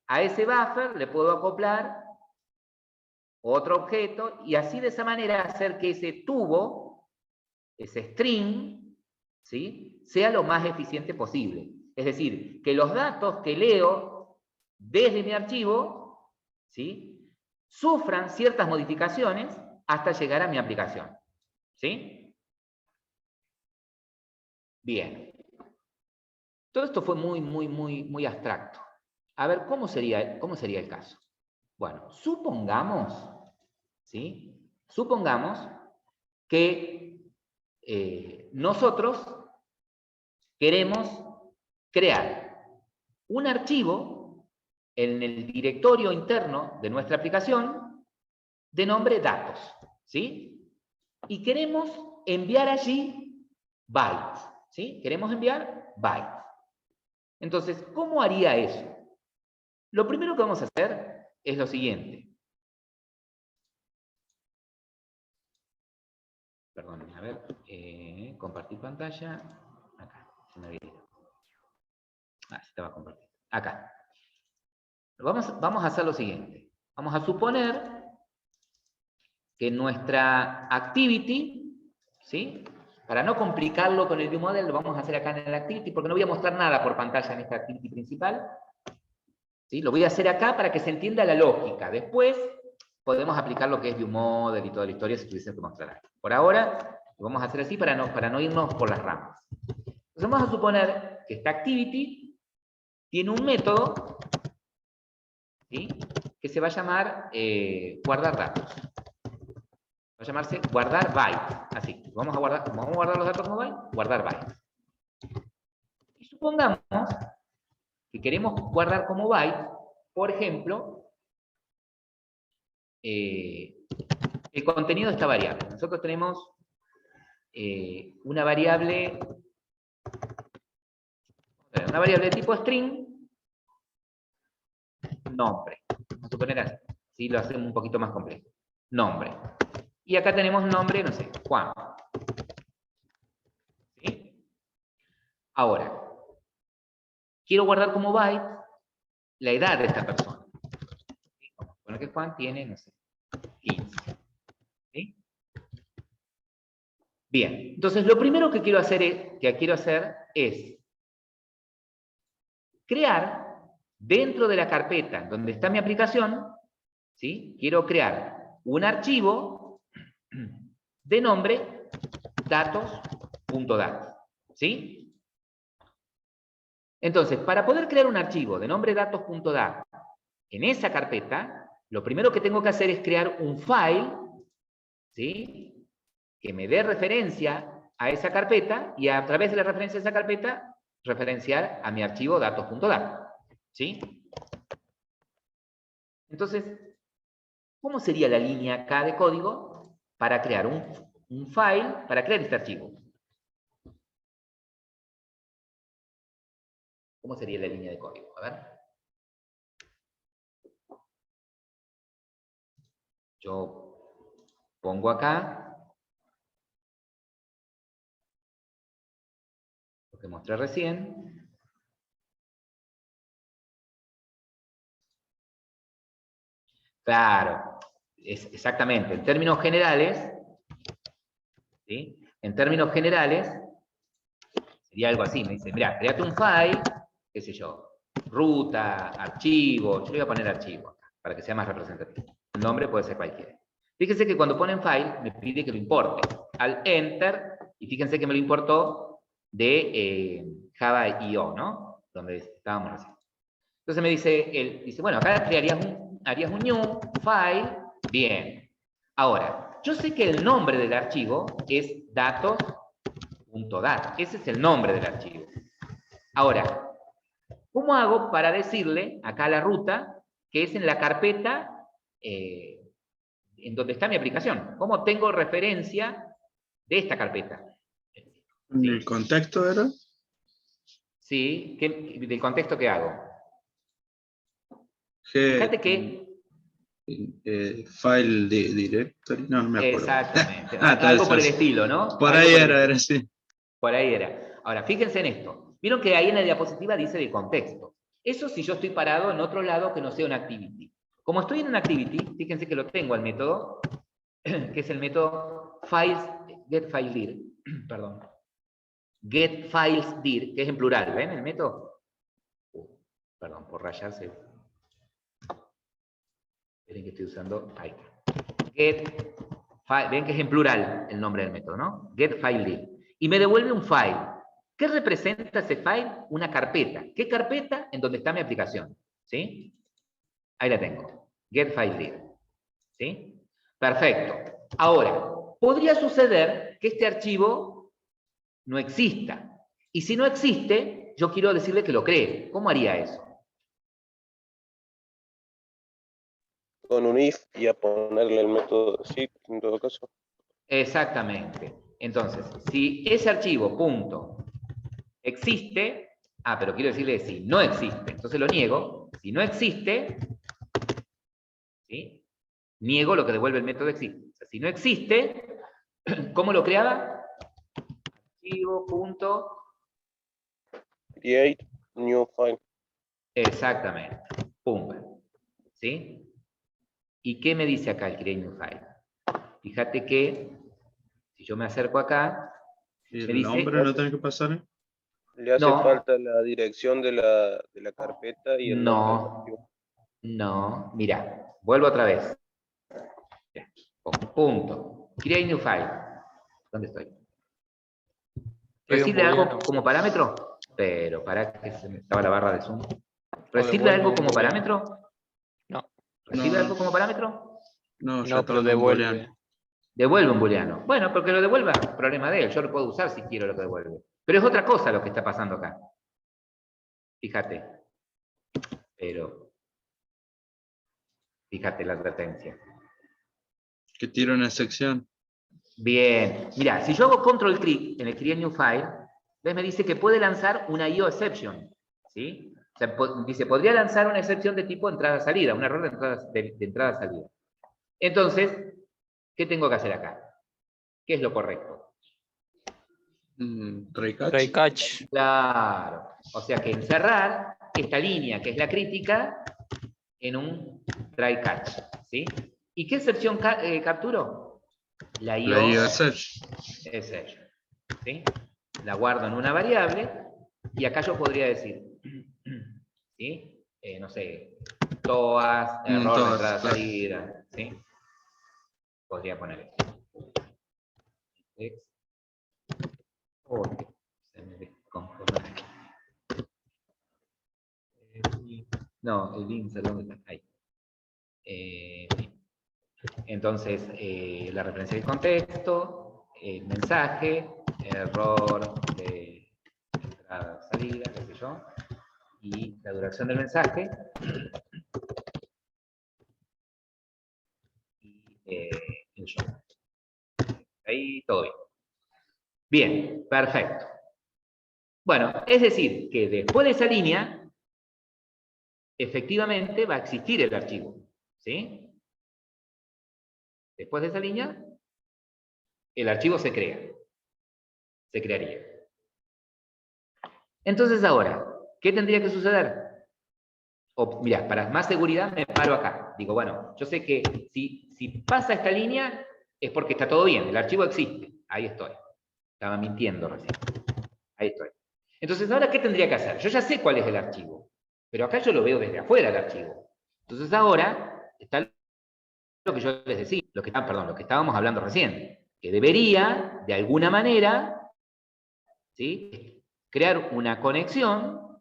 A: A ese buffer le puedo acoplar otro objeto y así de esa manera hacer que ese tubo, ese string, ¿sí?, sea lo más eficiente posible. Es decir, que los datos que leo desde mi archivo, ¿sí?, sufran ciertas modificaciones hasta llegar a mi aplicación, ¿sí? Bien. Todo esto fue muy abstracto. A ver, ¿cómo sería el caso? Bueno, supongamos, ¿sí? Supongamos que nosotros queremos crear un archivo en el directorio interno de nuestra aplicación de nombre datos, ¿sí? Y queremos enviar allí bytes, ¿sí? Queremos enviar bytes. Entonces, ¿cómo haría eso? Lo primero que vamos a hacer es lo siguiente. Perdón, a ver, compartir pantalla. Acá, se me había ido. Ah, se estaba compartiendo. Acá. Vamos a hacer lo siguiente. Vamos a suponer que nuestra activity, ¿sí?, para no complicarlo con el ViewModel, lo vamos a hacer acá en el activity, porque no voy a mostrar nada por pantalla en esta activity principal. ¿Sí? Lo voy a hacer acá para que se entienda la lógica. Después podemos aplicar lo que es ViewModel y toda la historia si tuviese que mostrar algo. Por ahora, lo vamos a hacer así para no irnos por las ramas. Entonces vamos a suponer que esta activity tiene un método, ¿sí?, que se va a llamar guardar datos. Va a llamarse guardar byte. Así. Vamos a guardar los datos como byte, guardar byte. Y supongamos que queremos guardar como byte, por ejemplo, el contenido de esta variable. Nosotros tenemos una variable de tipo string, nombre. Vamos a suponer así. ¿Sí? Lo hacemos un poquito más complejo. Nombre. Y acá tenemos nombre, no sé, Juan. ¿Sí? Ahora, quiero guardar como byte la edad de esta persona. ¿Sí? Bueno, que Juan tiene, no sé, 15. ¿Sí? Bien, entonces lo primero que quiero hacer es crear dentro de la carpeta donde está mi aplicación, ¿sí?, quiero crear un archivo de nombre datos.dat, ¿sí? Entonces, para poder crear un archivo de nombre datos.dat en esa carpeta, lo primero que tengo que hacer es crear un file, ¿sí?, que me dé referencia a esa carpeta y a través de la referencia a esa carpeta referenciar a mi archivo datos.dat, ¿sí? Entonces, ¿cómo sería la línea acá de código para crear un file, para crear este archivo? ¿Cómo sería la línea de código? A ver. Yo pongo acá lo que mostré recién. Claro, exactamente. En términos generales, ¿sí? En términos generales, sería algo así. Me dice, mira, créate un file, qué sé yo, ruta, archivo. Yo le voy a poner archivo acá, para que sea más representativo. El nombre puede ser cualquiera. Fíjense que cuando ponen file, me pide que lo importe. Al enter, y fíjense que me lo importó de Java.io, ¿no? Donde estábamos recién. Entonces me dice, bueno, acá harías un new file, bien. Ahora, yo sé que el nombre del archivo es datos.dat. Ese es el nombre del archivo. Ahora, ¿cómo hago para decirle acá a la ruta que es en la carpeta en donde está mi aplicación? ¿Cómo tengo referencia de esta carpeta?
C: ¿En el contexto era?
A: Sí, ¿del contexto qué hago?
C: G,
A: Fíjate que...
C: file directory, no me acuerdo.
A: Exactamente.
C: Está
A: Algo
C: eso,
A: por el
C: sí.
A: estilo, ¿no?
C: Por
A: Algo
C: ahí
A: por el
C: era
A: estilo.
C: sí.
A: Por ahí era. Ahora, fíjense en esto. Vieron que ahí en la diapositiva dice de contexto. Eso si yo estoy parado en otro lado que no sea un activity. Como estoy en un activity, fíjense que lo tengo al método, que es el método getFileDir, perdón, getFilesDir, que es en plural, ¿ven el método? Perdón, por rayarse. Esperen que estoy usando ahí. Ven que es en plural el nombre del método, ¿no? getFileDir. Y me devuelve un file. ¿Qué representa ese file? Una carpeta. ¿Qué carpeta? En donde está mi aplicación. ¿Sí? Ahí la tengo. getFileDir. ¿Sí? Perfecto. Ahora, podría suceder que este archivo no exista. Y si no existe, yo quiero decirle que lo cree. ¿Cómo haría eso?
B: Con un if y a ponerle el método zip en todo caso.
A: Exactamente. Entonces, si ese archivo, punto, existe, pero quiero decirle si no existe, entonces lo niego. Si no existe, ¿sí? Niego lo que devuelve el método existe. O sea, si no existe, ¿cómo lo creaba? Archivo, punto.
B: Create new file.
A: Exactamente. Pumba. ¿Sí? ¿Y qué me dice acá el create new file? Fíjate que, si yo me acerco acá,
C: ¿Y
A: me
C: el
A: dice...
C: nombre lo tengo que pasar?
B: Le hace
A: No,
B: falta la dirección de la carpeta y el nombre del archivo.
A: no, mira, vuelvo otra vez. Punto. Create new file. ¿Dónde estoy? ¿Recibe algo como parámetro? Pero para que se me estaba la barra de zoom. ¿Recibe algo como parámetro?
E: No,
A: ¿Recibe
C: No,
A: algo como parámetro?
C: no, ya
E: no,
C: está
E: pero
C: en booleano.
E: devuelve.
A: Devuelve un booleano. Bueno, porque lo devuelva, problema de él. Yo lo puedo usar si quiero lo que devuelve. Pero es otra cosa lo que está pasando acá. Fíjate. Pero, fíjate la advertencia.
C: Que tira una sección.
A: Bien. Mira, si yo hago control clic en el create new file, ¿ves? Me dice que puede lanzar una IO exception. ¿Sí? O sea, dice, podría lanzar una excepción de tipo entrada-salida, un error de entrada-salida. Entonces, ¿qué tengo que hacer acá? ¿Qué es lo correcto?
C: Try catch.
E: Try catch.
A: Claro. O sea que encerrar esta línea, que es la crítica, en un try catch. ¿Sí? ¿Y qué excepción capturo? La
C: La
A: IO
C: exception.
A: exception. ¿Sí? La guardo en una variable y acá yo podría decir, ¿sí? No sé, todas, error de
C: Todas,
A: entrada,
C: claro.
A: salida, ¿sí? Podría poner esto. Se me desconformó aquí. No, el insert, ¿dónde está? Ahí. Entonces, la referencia del contexto, el mensaje, error de entrada, salida, qué sé yo, y la duración del mensaje, y el show. Ahí todo bien. Bien, perfecto. Bueno, es decir, que después de esa línea, efectivamente va a existir el archivo. ¿Sí? Después de esa línea, el archivo se crea. Se crearía. Entonces ahora, ¿qué tendría que suceder? Mirá, para más seguridad me paro acá. Digo, bueno, yo sé que si pasa esta línea es porque está todo bien, el archivo existe. Ahí estoy. Estaba mintiendo recién. Ahí estoy. Entonces, ¿ahora qué tendría que hacer? Yo ya sé cuál es el archivo, pero acá yo lo veo desde afuera el archivo. Entonces ahora está lo que yo les decía, lo que estábamos hablando recién, que debería, de alguna manera, ¿sí?, crear una conexión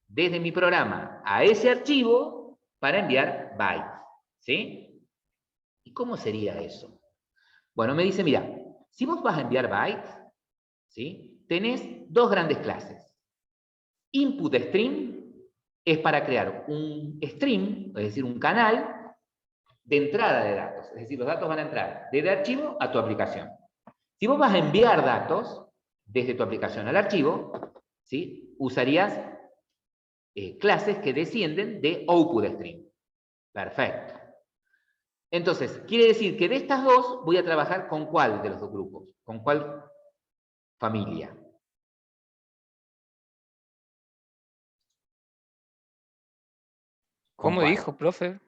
A: desde mi programa a ese archivo para enviar bytes. ¿Sí? ¿Y cómo sería eso? Bueno, me dice, mira, si vos vas a enviar bytes, ¿sí?, tenés dos grandes clases. Input stream es para crear un stream, es decir, un canal de entrada de datos. Es decir, los datos van a entrar desde archivo a tu aplicación. Si vos vas a enviar datos desde tu aplicación al archivo, ¿sí?, usarías clases que descienden de output stream. Perfecto. Entonces, quiere decir que de estas dos voy a trabajar con cuál de los dos grupos, con cuál familia. ¿Con
E: ¿Cómo
A: cuál?
E: dijo, profe?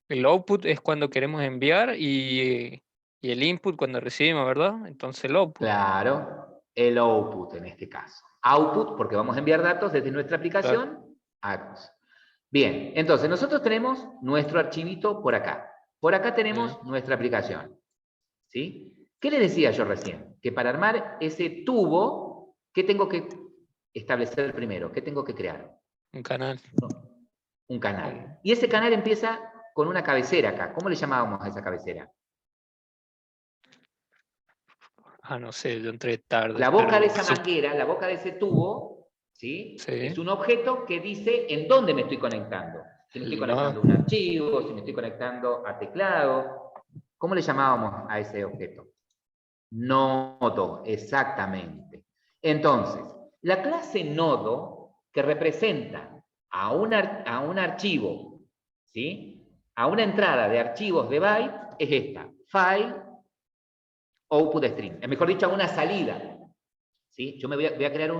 E: El output es cuando queremos enviar y el input cuando recibimos, ¿verdad? Entonces el output.
A: Claro, el output en este caso. Output, porque vamos a enviar datos desde nuestra aplicación a... Bien, entonces nosotros tenemos nuestro archivito por acá. Por acá tenemos nuestra aplicación. ¿Sí? ¿Qué le decía yo recién? Que para armar ese tubo, ¿qué tengo que establecer primero? ¿Qué tengo que crear?
E: Un canal.
A: Un canal. Y ese canal empieza con una cabecera acá. ¿Cómo le llamábamos a esa cabecera?
E: Ah, no sé, yo entré tarde.
A: La boca
E: pero
A: de esa manguera, la boca de ese tubo, ¿sí?,
E: sí.
A: es un objeto que dice en dónde me estoy conectando. Si me estoy conectando a un archivo, si me estoy conectando a teclado. ¿Cómo le llamábamos a ese objeto? Nodo, exactamente. Entonces, la clase nodo que representa a un archivo, ¿sí?, a una entrada de archivos de byte, es esta: file, output stream. Mejor dicho, a una salida. ¿Sí? Yo voy a crear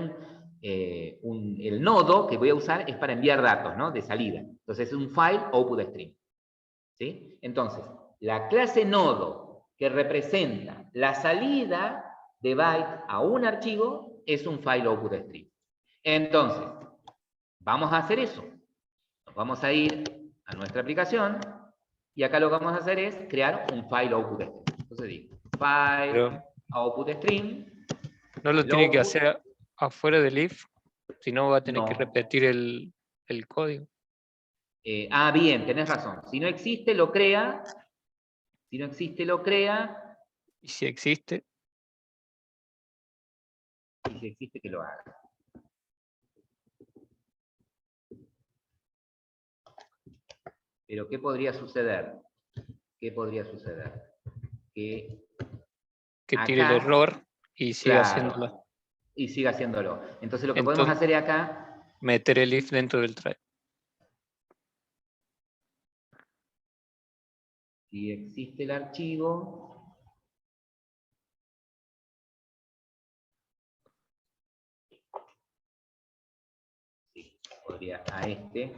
A: el nodo que voy a usar es para enviar datos, ¿no?, de salida. Entonces es un file output stream. ¿Sí? Entonces, la clase nodo que representa la salida de byte a un archivo es un file output stream. Entonces, vamos a hacer eso. Nos vamos a ir a nuestra aplicación y acá lo que vamos a hacer es crear un file output stream. Entonces digo, file output stream.
E: No lo tiene que hacer afuera del if, si no va a tener que repetir el código.
A: Bien, tenés razón. Si no existe, lo crea. Si no existe, lo crea.
E: Y si existe.
A: Y si existe, que lo haga. Pero ¿qué podría suceder? ¿Qué podría suceder? Que
E: Tire el error y siga haciéndolo.
A: Y siga haciéndolo. Entonces lo que podemos hacer es acá...
E: meter el if dentro del try.
A: Si existe el archivo... Sí, podría a este...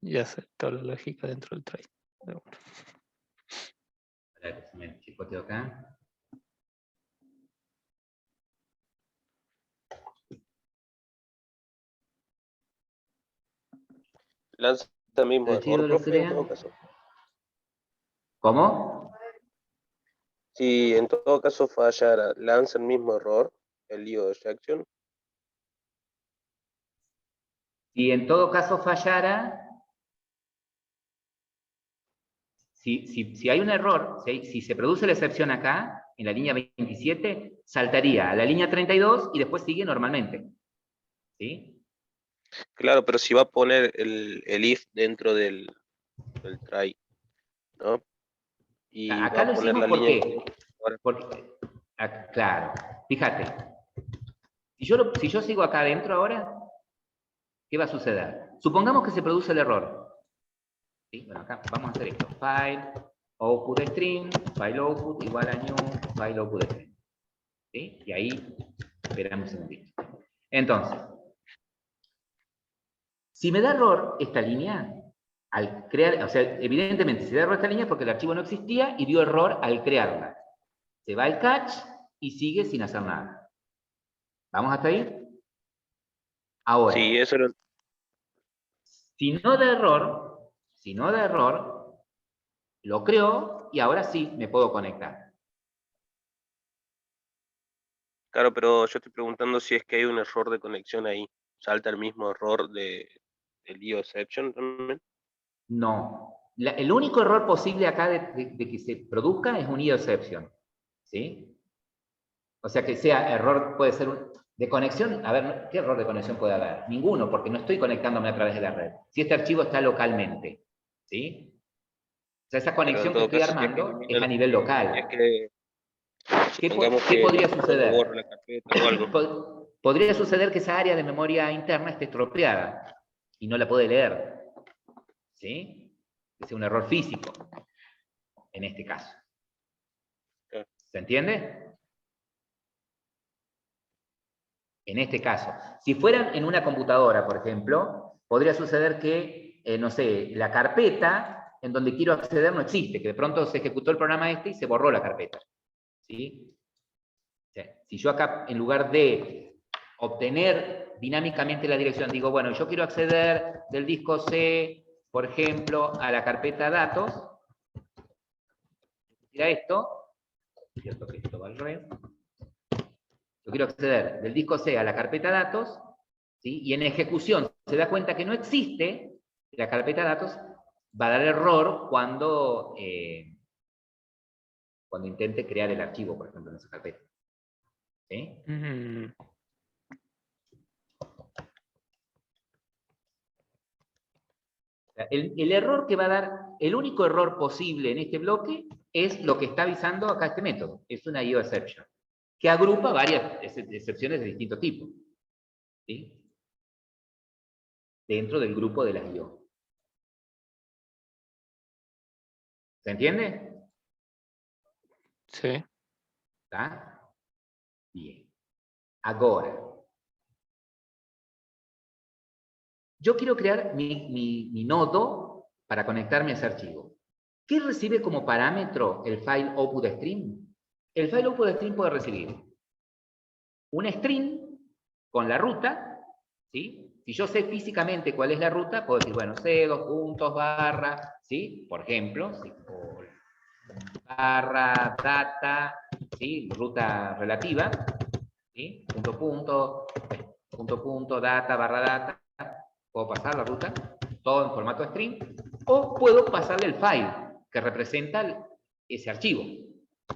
E: Y hacer toda la lógica dentro del try.
A: Para que se me chicoteo acá.
B: Lanza el mismo error, profe, en todo caso.
A: ¿Cómo?
B: Si en todo caso fallara, lanza el mismo error, el lío de reacción.
A: Si en todo caso fallara, si hay un error, si se produce la excepción acá, en la línea 27, saltaría a la línea 32 y después sigue normalmente. ¿Sí?
B: Claro, pero si va a poner el if dentro del try, ¿no? Y
A: Acá
B: va a
A: lo
B: poner
A: hicimos
B: la
A: ¿por
B: línea
A: qué? Ah, claro, fíjate. Si yo sigo acá adentro ahora, ¿qué va a suceder? Supongamos que se produce el error. ¿Sí? Bueno, acá vamos a hacer esto. File output string, file output igual a new file output string. ¿Sí? Y ahí esperamos un segundito. Entonces, si me da error esta línea, al crear, o sea, evidentemente si da error esta línea es porque el archivo no existía y dio error al crearla. Se va al catch y sigue sin hacer nada. ¿Vamos hasta ahí? Ahora,
B: Sí, eso era.
A: si no da error, lo creo y ahora sí me puedo conectar.
B: Claro, pero yo estoy preguntando si es que hay un error de conexión ahí. ¿Salta el mismo error del IO exception también?
A: No. El único error posible acá de que se produzca es un IO exception. ¿Sí? O sea que sea error, puede ser de conexión. A ver, ¿qué error de conexión puede haber? Ninguno, porque no estoy conectándome a través de la red. Si este archivo está localmente. ¿Sí? O sea, esa conexión que estoy armando es a nivel local.
B: Es que
A: ¿Qué
B: supongamos que
A: podría
B: cuando
A: suceder?
B: borro la carpeta o algo.
A: Podría suceder que esa área de memoria interna esté estropeada y no la puede leer. ¿Sí? Que sea un error físico, en este caso. ¿Se entiende? En este caso. Si fueran en una computadora, por ejemplo, podría suceder que, no sé, la carpeta en donde quiero acceder no existe, que de pronto se ejecutó el programa este y se borró la carpeta. ¿Sí? O sea, si yo acá, en lugar de obtener dinámicamente la dirección, digo, bueno, yo quiero acceder del disco C, por ejemplo, a la carpeta datos, mira esto, cierto que esto va al revés, yo quiero acceder del disco C a la carpeta datos, ¿sí? Y en ejecución se da cuenta que no existe la carpeta datos, va a dar error cuando intente crear el archivo, por ejemplo, en esa carpeta. ¿Sí? El error que va a dar, el único error posible en este bloque es lo que está avisando acá este método. Es una IO exception, que agrupa varias excepciones de distinto tipo. ¿Sí? Dentro del grupo de las IO. ¿Se entiende?
E: Sí.
A: ¿Está? Bien. Ahora, yo quiero crear mi nodo para conectarme a ese archivo. ¿Qué recibe como parámetro el file output stream? El file output stream puede recibir un string con la ruta, ¿sí? Si yo sé físicamente cuál es la ruta, puedo decir, bueno, C, 2 puntos, barra, ¿sí? Por ejemplo, ¿sí? Barra, data, ¿sí? Ruta relativa, ¿sí? Punto, data, barra data. Puedo pasar la ruta, todo en formato string, o puedo pasarle el file que representa ese archivo.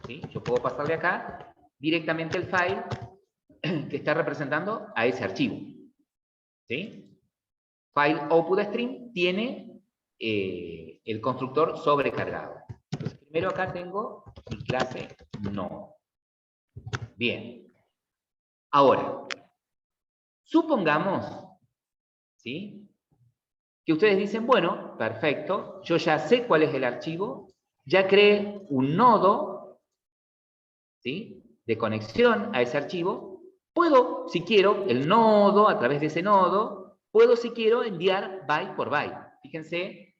A: ¿Sí? Yo puedo pasarle acá directamente el file que está representando a ese archivo. ¿Sí? File output string tiene el constructor sobrecargado. Entonces, primero acá tengo mi clase no. Bien. Ahora, supongamos, ¿sí?, que ustedes dicen, bueno, perfecto, yo ya sé cuál es el archivo, ya creé un nodo, ¿sí?, de conexión a ese archivo, puedo, si quiero, el nodo, a través de ese nodo, puedo, si quiero, enviar byte por byte. Fíjense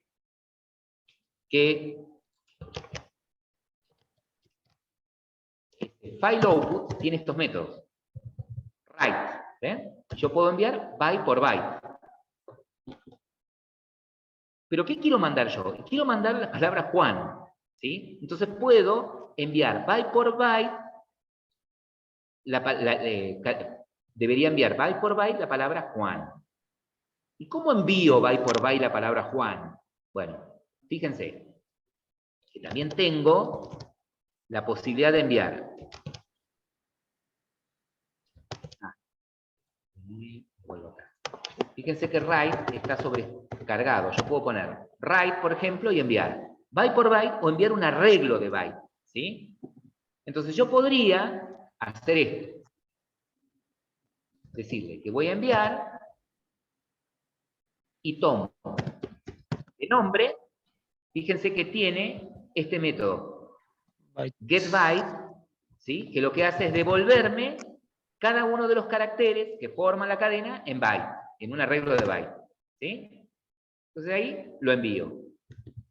A: que el file output tiene estos métodos. Write, ¿ven? Yo puedo enviar byte por byte. ¿Pero qué quiero mandar yo? Quiero mandar la palabra Juan, ¿sí? Entonces puedo enviar byte por byte, debería enviar byte por byte la palabra Juan. ¿Y cómo envío byte por byte la palabra Juan? Bueno, fíjense que también tengo la posibilidad de enviar. Vuelvo acá. Fíjense que write está sobrecargado. Yo puedo poner write, por ejemplo, y enviar byte por byte o enviar un arreglo de byte, ¿sí? Entonces yo podría hacer esto. Decirle que voy a enviar y tomo el nombre. Fíjense que tiene este método, getByte, ¿sí? Que lo que hace es devolverme cada uno de los caracteres que forman la cadena en byte, en un arreglo de byte. ¿Sí? Entonces ahí lo envío.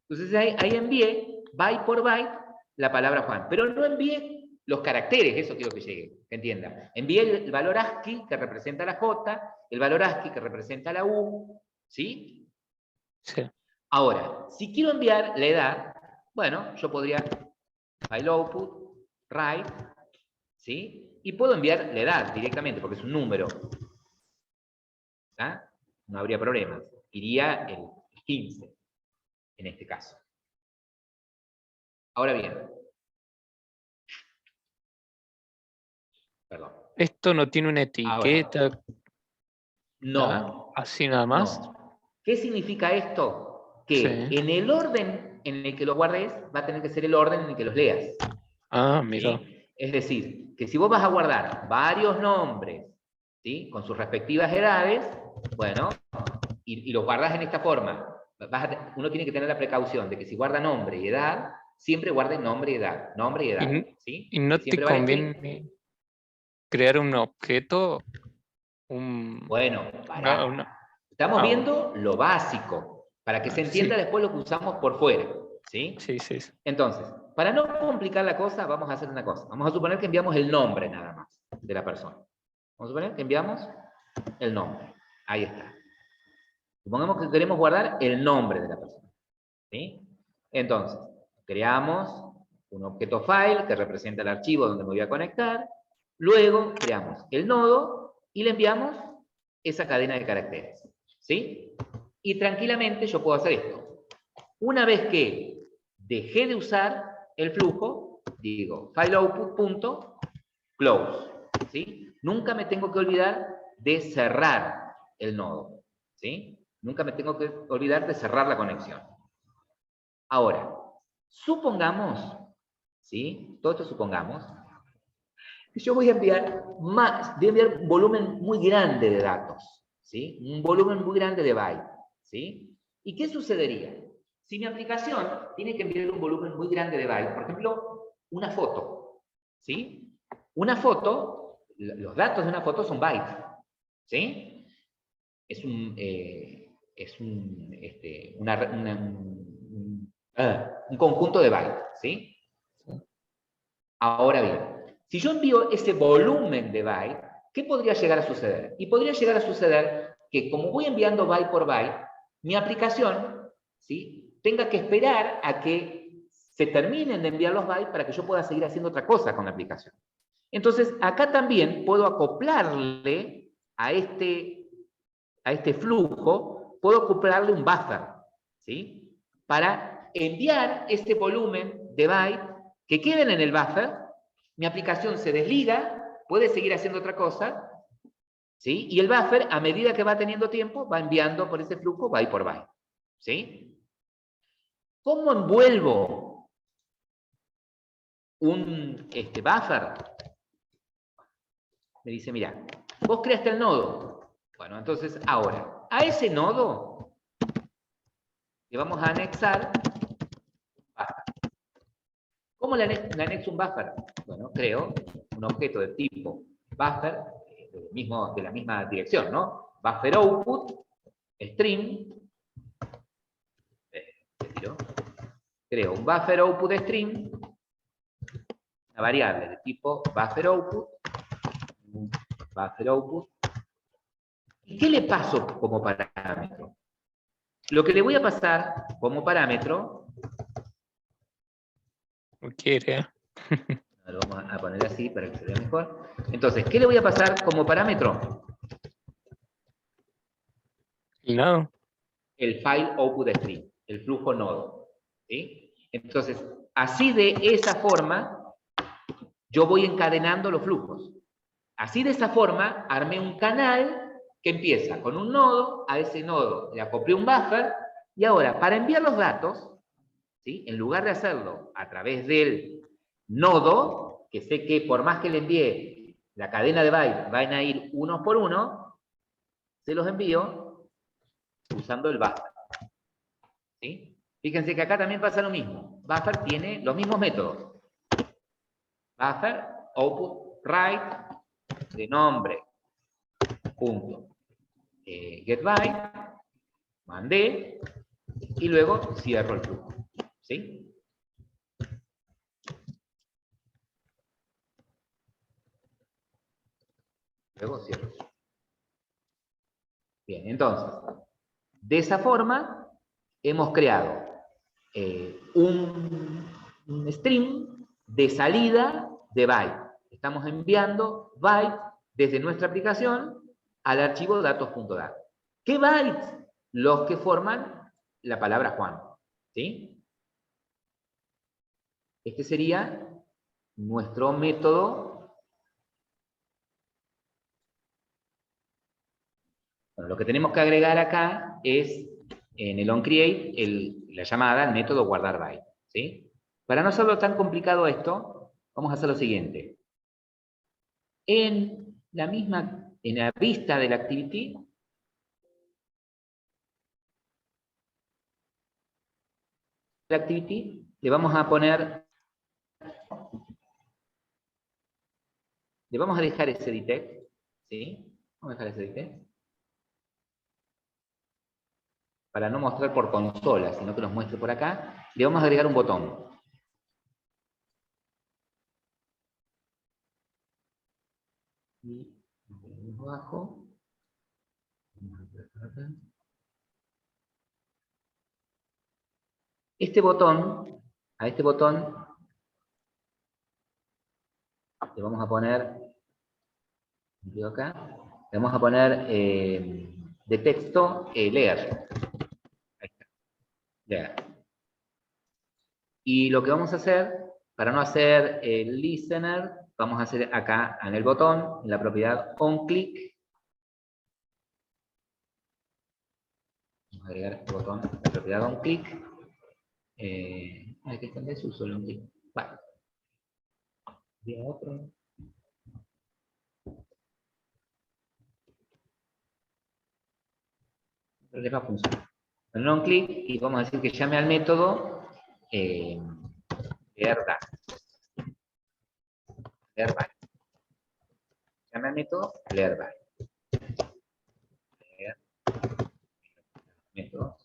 A: Entonces ahí envié byte por byte la palabra Juan, pero no envié los caracteres, eso quiero que llegue, que entienda. Envié el valor ASCII que representa la J, el valor ASCII que representa la U, ¿sí?
E: Sí.
A: Ahora, si quiero enviar la edad, bueno, yo podría file output, write, ¿sí? Y puedo enviar la edad directamente, porque es un número. ¿Ah? No habría problema. Iría el 15, en este caso. Ahora bien. Perdón.
E: Esto no tiene una etiqueta.
A: Ahora, no.
E: Así nada más.
A: No. ¿Qué significa esto? Que
E: Sí.
A: en el orden en el que los guardes, va a tener que ser el orden en el que los leas.
E: Ah, mira.
A: ¿Sí? Es decir, que si vos vas a guardar varios nombres, ¿sí? Con sus respectivas edades, bueno, y los guardas en esta forma, uno tiene que tener la precaución de que si guarda nombre y edad, siempre guarde nombre y edad, ¿sí?
E: ¿Y no
A: Siempre
E: te
A: va a
E: conviene crear un objeto?
A: Bueno, estamos viendo lo básico, para que se entienda
E: sí.
A: después lo que usamos por fuera, ¿sí?
E: Sí, sí, sí.
A: Entonces, para no complicar la cosa, vamos a hacer una cosa. Vamos a suponer que enviamos el nombre nada más de la persona. Vamos a suponer que enviamos el nombre. Ahí está. Supongamos que queremos guardar el nombre de la persona. ¿Sí? Entonces, creamos un objeto file que representa el archivo donde me voy a conectar. Luego, creamos el nodo y le enviamos esa cadena de caracteres. ¿Sí? Y tranquilamente yo puedo hacer esto. Una vez que dejé de usar el flujo, digo fileoutput.close. ¿Sí? Nunca me tengo que olvidar de cerrar el nodo. ¿Sí? Nunca me tengo que olvidar de cerrar la conexión. Ahora, supongamos, ¿sí? Todo esto supongamos, que yo voy a enviar un volumen muy grande de datos, ¿sí? Un volumen muy grande de bytes, ¿sí? ¿Y qué sucedería? Si mi aplicación tiene que enviar un volumen muy grande de bytes, por ejemplo, una foto, ¿sí? Una foto, los datos de una foto son bytes, ¿sí? Es un conjunto de bytes, ¿sí? Ahora bien, si yo envío ese volumen de bytes, ¿qué podría llegar a suceder? Y podría llegar a suceder que como voy enviando byte por byte, mi aplicación, ¿sí? Tenga que esperar a que se terminen de enviar los bytes para que yo pueda seguir haciendo otra cosa con la aplicación. Entonces, acá también puedo acoplarle a este flujo, puedo acoplarle un buffer, ¿sí? Para enviar este volumen de bytes que queden en el buffer, mi aplicación se desliga, puede seguir haciendo otra cosa, ¿sí? Y el buffer, a medida que va teniendo tiempo, va enviando por ese flujo byte por byte, ¿sí? ¿Cómo envuelvo un buffer? Me dice, mira, vos creaste el nodo. Bueno, entonces ahora, a ese nodo le vamos a anexar un buffer. ¿Cómo le anexo un buffer? Bueno, creo un objeto de tipo buffer, de la misma dirección, ¿no? Buffer output, string, creo un buffer output string, una variable de tipo buffer output, ¿Y qué le paso como parámetro? Lo que le voy a pasar como parámetro, lo vamos a poner así para que se vea mejor. Entonces, ¿qué le voy a pasar como parámetro?
E: No.
A: El file output string, el flujo nodo. ¿Sí? Entonces, así de esa forma, yo voy encadenando los flujos. Así de esa forma, armé un canal que empieza con un nodo, a ese nodo le acoplé un buffer, y ahora, para enviar los datos, ¿sí? En lugar de hacerlo a través del nodo, que sé que por más que le envíe la cadena de bytes, van a ir uno por uno, se los envío usando el buffer. ¿Sí? Fíjense que acá también pasa lo mismo. Buffer tiene los mismos métodos. Buffer, output, write, de nombre, punto, getByte, mandé, y luego cierro el flujo. ¿Sí? Luego cierro. Bien, entonces, de esa forma hemos creado un string de salida de byte. Estamos enviando bytes desde nuestra aplicación al archivo datos.dat. ¿Qué bytes? Los que forman la palabra Juan. ¿Sí? Este sería nuestro método. Bueno, lo que tenemos que agregar acá es, en el onCreate, la llamada, el método guardar byte. ¿Sí? Para no hacerlo tan complicado esto, vamos a hacer lo siguiente. En la vista de la activity, le vamos a poner, le vamos a dejar ese detect, ¿sí? Vamos a dejar ese detect. Para no mostrar por consola, sino que nos muestre por acá, le vamos a agregar un botón. Y abajo. Este botón, a este botón, le vamos a poner, acá, le vamos a poner de texto leer. Ahí está. Leer. Y lo que vamos a hacer, para no hacer el listener, vamos a hacer acá en el botón, en la propiedad onClick. Vamos a agregar este botón, la propiedad onClick. Hay que estar en desuso el onClick. Vale. Y otro. Pero les va a funcionar. En onClick, y vamos a decir que llame al método leer byte. Leer byte. Llame al método leer byte. Leer método.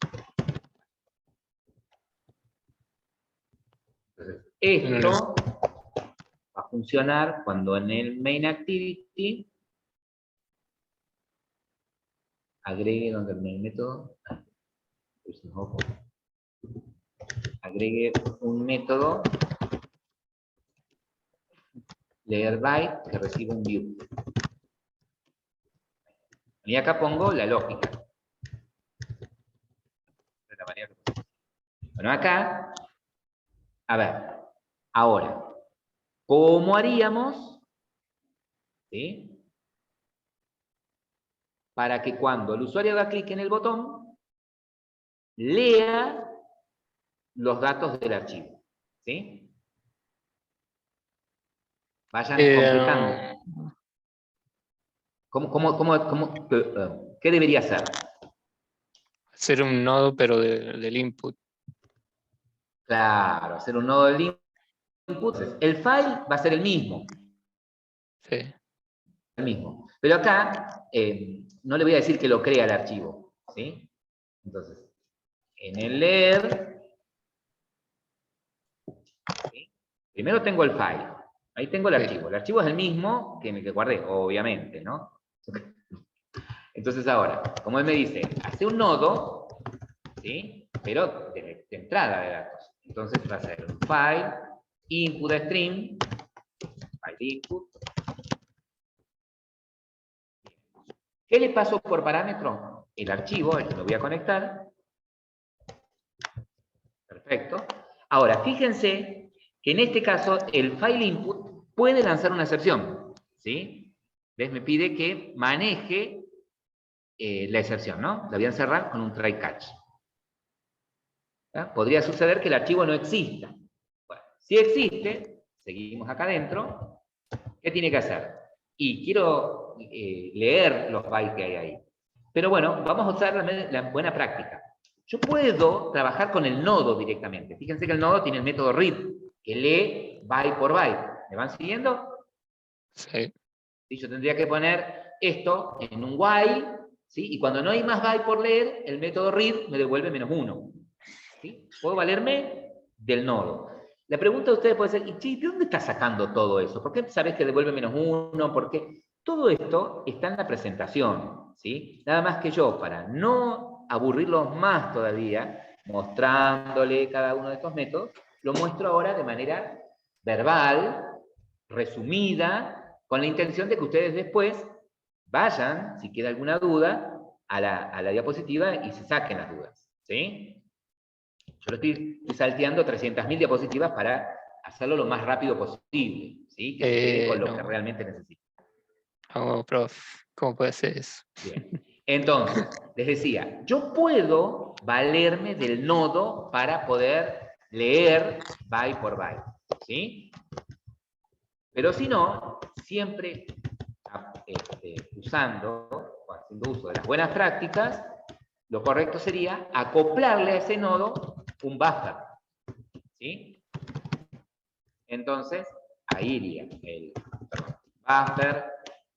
A: Entonces, esto va a funcionar cuando en el main activity agregue donde el main método agregue un método leer byte que recibe un view. Y acá pongo la lógica. Bueno, acá, a ver, ahora, ¿cómo haríamos? ¿Sí? Para que cuando el usuario haga clic en el botón, lea los datos del archivo. ¿Sí? Vayan completando. ¿Qué debería hacer?
E: Hacer un nodo, pero del input.
A: Claro, hacer un nodo del input. Entonces, el file va a ser el mismo.
E: Sí.
A: El mismo. Pero acá no le voy a decir que lo crea el archivo. ¿Sí? Entonces, en el leer, ¿sí? Primero tengo el file. Ahí tengo el archivo. El archivo es el mismo que en el que guardé, obviamente, ¿no? Entonces ahora, como él me dice, hace un nodo, ¿sí? Pero de entrada de datos. Entonces va a ser un file, input stream, file input. ¿Qué le paso por parámetro? El archivo, al que me voy a conectar. Perfecto. Ahora, fíjense que en este caso el file input puede lanzar una excepción. ¿Sí? ¿Ves? Me pide que maneje la excepción, ¿no? La voy a encerrar con un try catch. ¿Ah? Podría suceder que el archivo no exista. Bueno, si existe, seguimos acá adentro, ¿qué tiene que hacer? Y quiero leer los bytes que hay ahí. Pero bueno, vamos a usar la buena práctica. Yo puedo trabajar con el nodo directamente. Fíjense que el nodo tiene el método read, que lee byte por byte. ¿Me van siguiendo?
E: Sí.
A: ¿Sí? Yo tendría que poner esto en un while, ¿sí? Y cuando no hay más byte por leer, el método read me devuelve -1. ¿Sí? Puedo valerme del nodo. La pregunta de ustedes puede ser, ¿y de dónde estás sacando todo eso? ¿Por qué sabes que devuelve -1? ¿Por qué? Todo esto está en la presentación, ¿sí? Nada más que yo, para no aburrirlos más todavía, mostrándole cada uno de estos métodos, lo muestro ahora de manera verbal, resumida, con la intención de que ustedes después vayan, si queda alguna duda, a la diapositiva y se saquen las dudas, ¿sí? Yo lo estoy salteando 300.000 diapositivas para hacerlo lo más rápido posible, ¿sí? Que se quede con lo que
E: No,
A: realmente necesito.
E: no, prof, ¿cómo puede ser eso?
A: Bien. Entonces, les decía, yo puedo valerme del nodo para poder leer byte por byte, ¿sí? Pero si no, siempre usando o haciendo uso de las buenas prácticas, lo correcto sería acoplarle a ese nodo un buffer, ¿sí? Entonces, ahí iría el buffer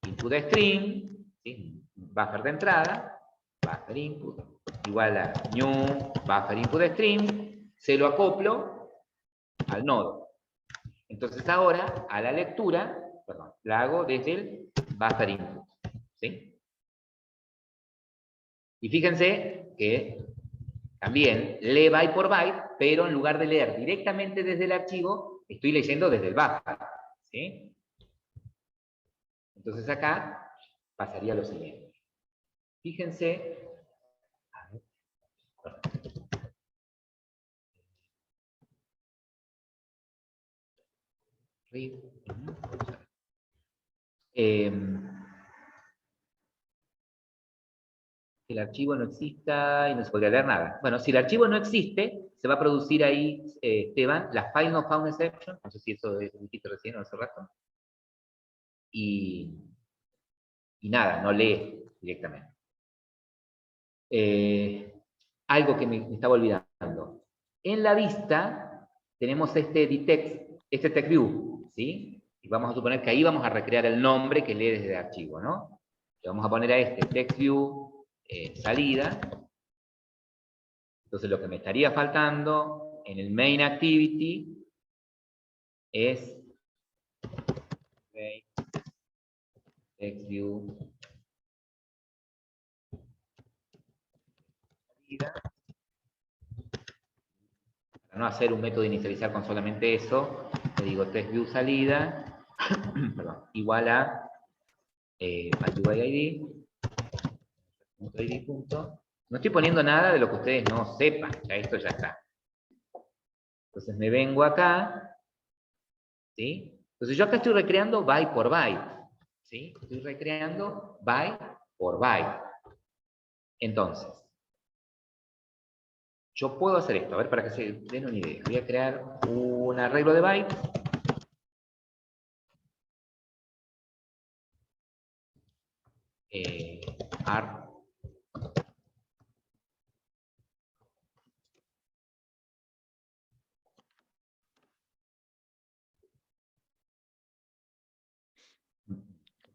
A: input stream, ¿sí? Buffer de entrada, buffer input, igual a new buffer input stream, se lo acoplo al nodo. Entonces ahora, a la lectura, perdón, la hago desde el buffer input, ¿sí? Y fíjense que también lee byte por byte, pero en lugar de leer directamente desde el archivo, estoy leyendo desde el buffer, ¿sí? Entonces acá pasaría lo siguiente. Fíjense, el archivo no exista y no se podría leer nada. Bueno, si el archivo no existe, se va a producir ahí, Esteban, la file no found exception, no sé si eso lo dijiste recién o hace rato, y nada, no lee directamente. Algo que me estaba olvidando. En la vista tenemos este detect, este TextView, ¿sí? Y vamos a suponer que ahí vamos a recrear el nombre que lee desde el archivo, ¿no? Le vamos a poner a este TextView salida. Entonces lo que me estaría faltando en el main activity es TextView salida. Para no hacer un método de inicializar con solamente eso, le digo TextView salida perdón, igual a UID, no estoy poniendo nada de lo que ustedes no sepan, ya esto ya está. Entonces me vengo acá, ¿sí? Entonces yo acá estoy recreando byte por byte, ¿sí? Estoy recreando byte por byte. Entonces, yo puedo hacer esto, a ver, para que se den una idea. Voy a crear un arreglo de bytes. Ar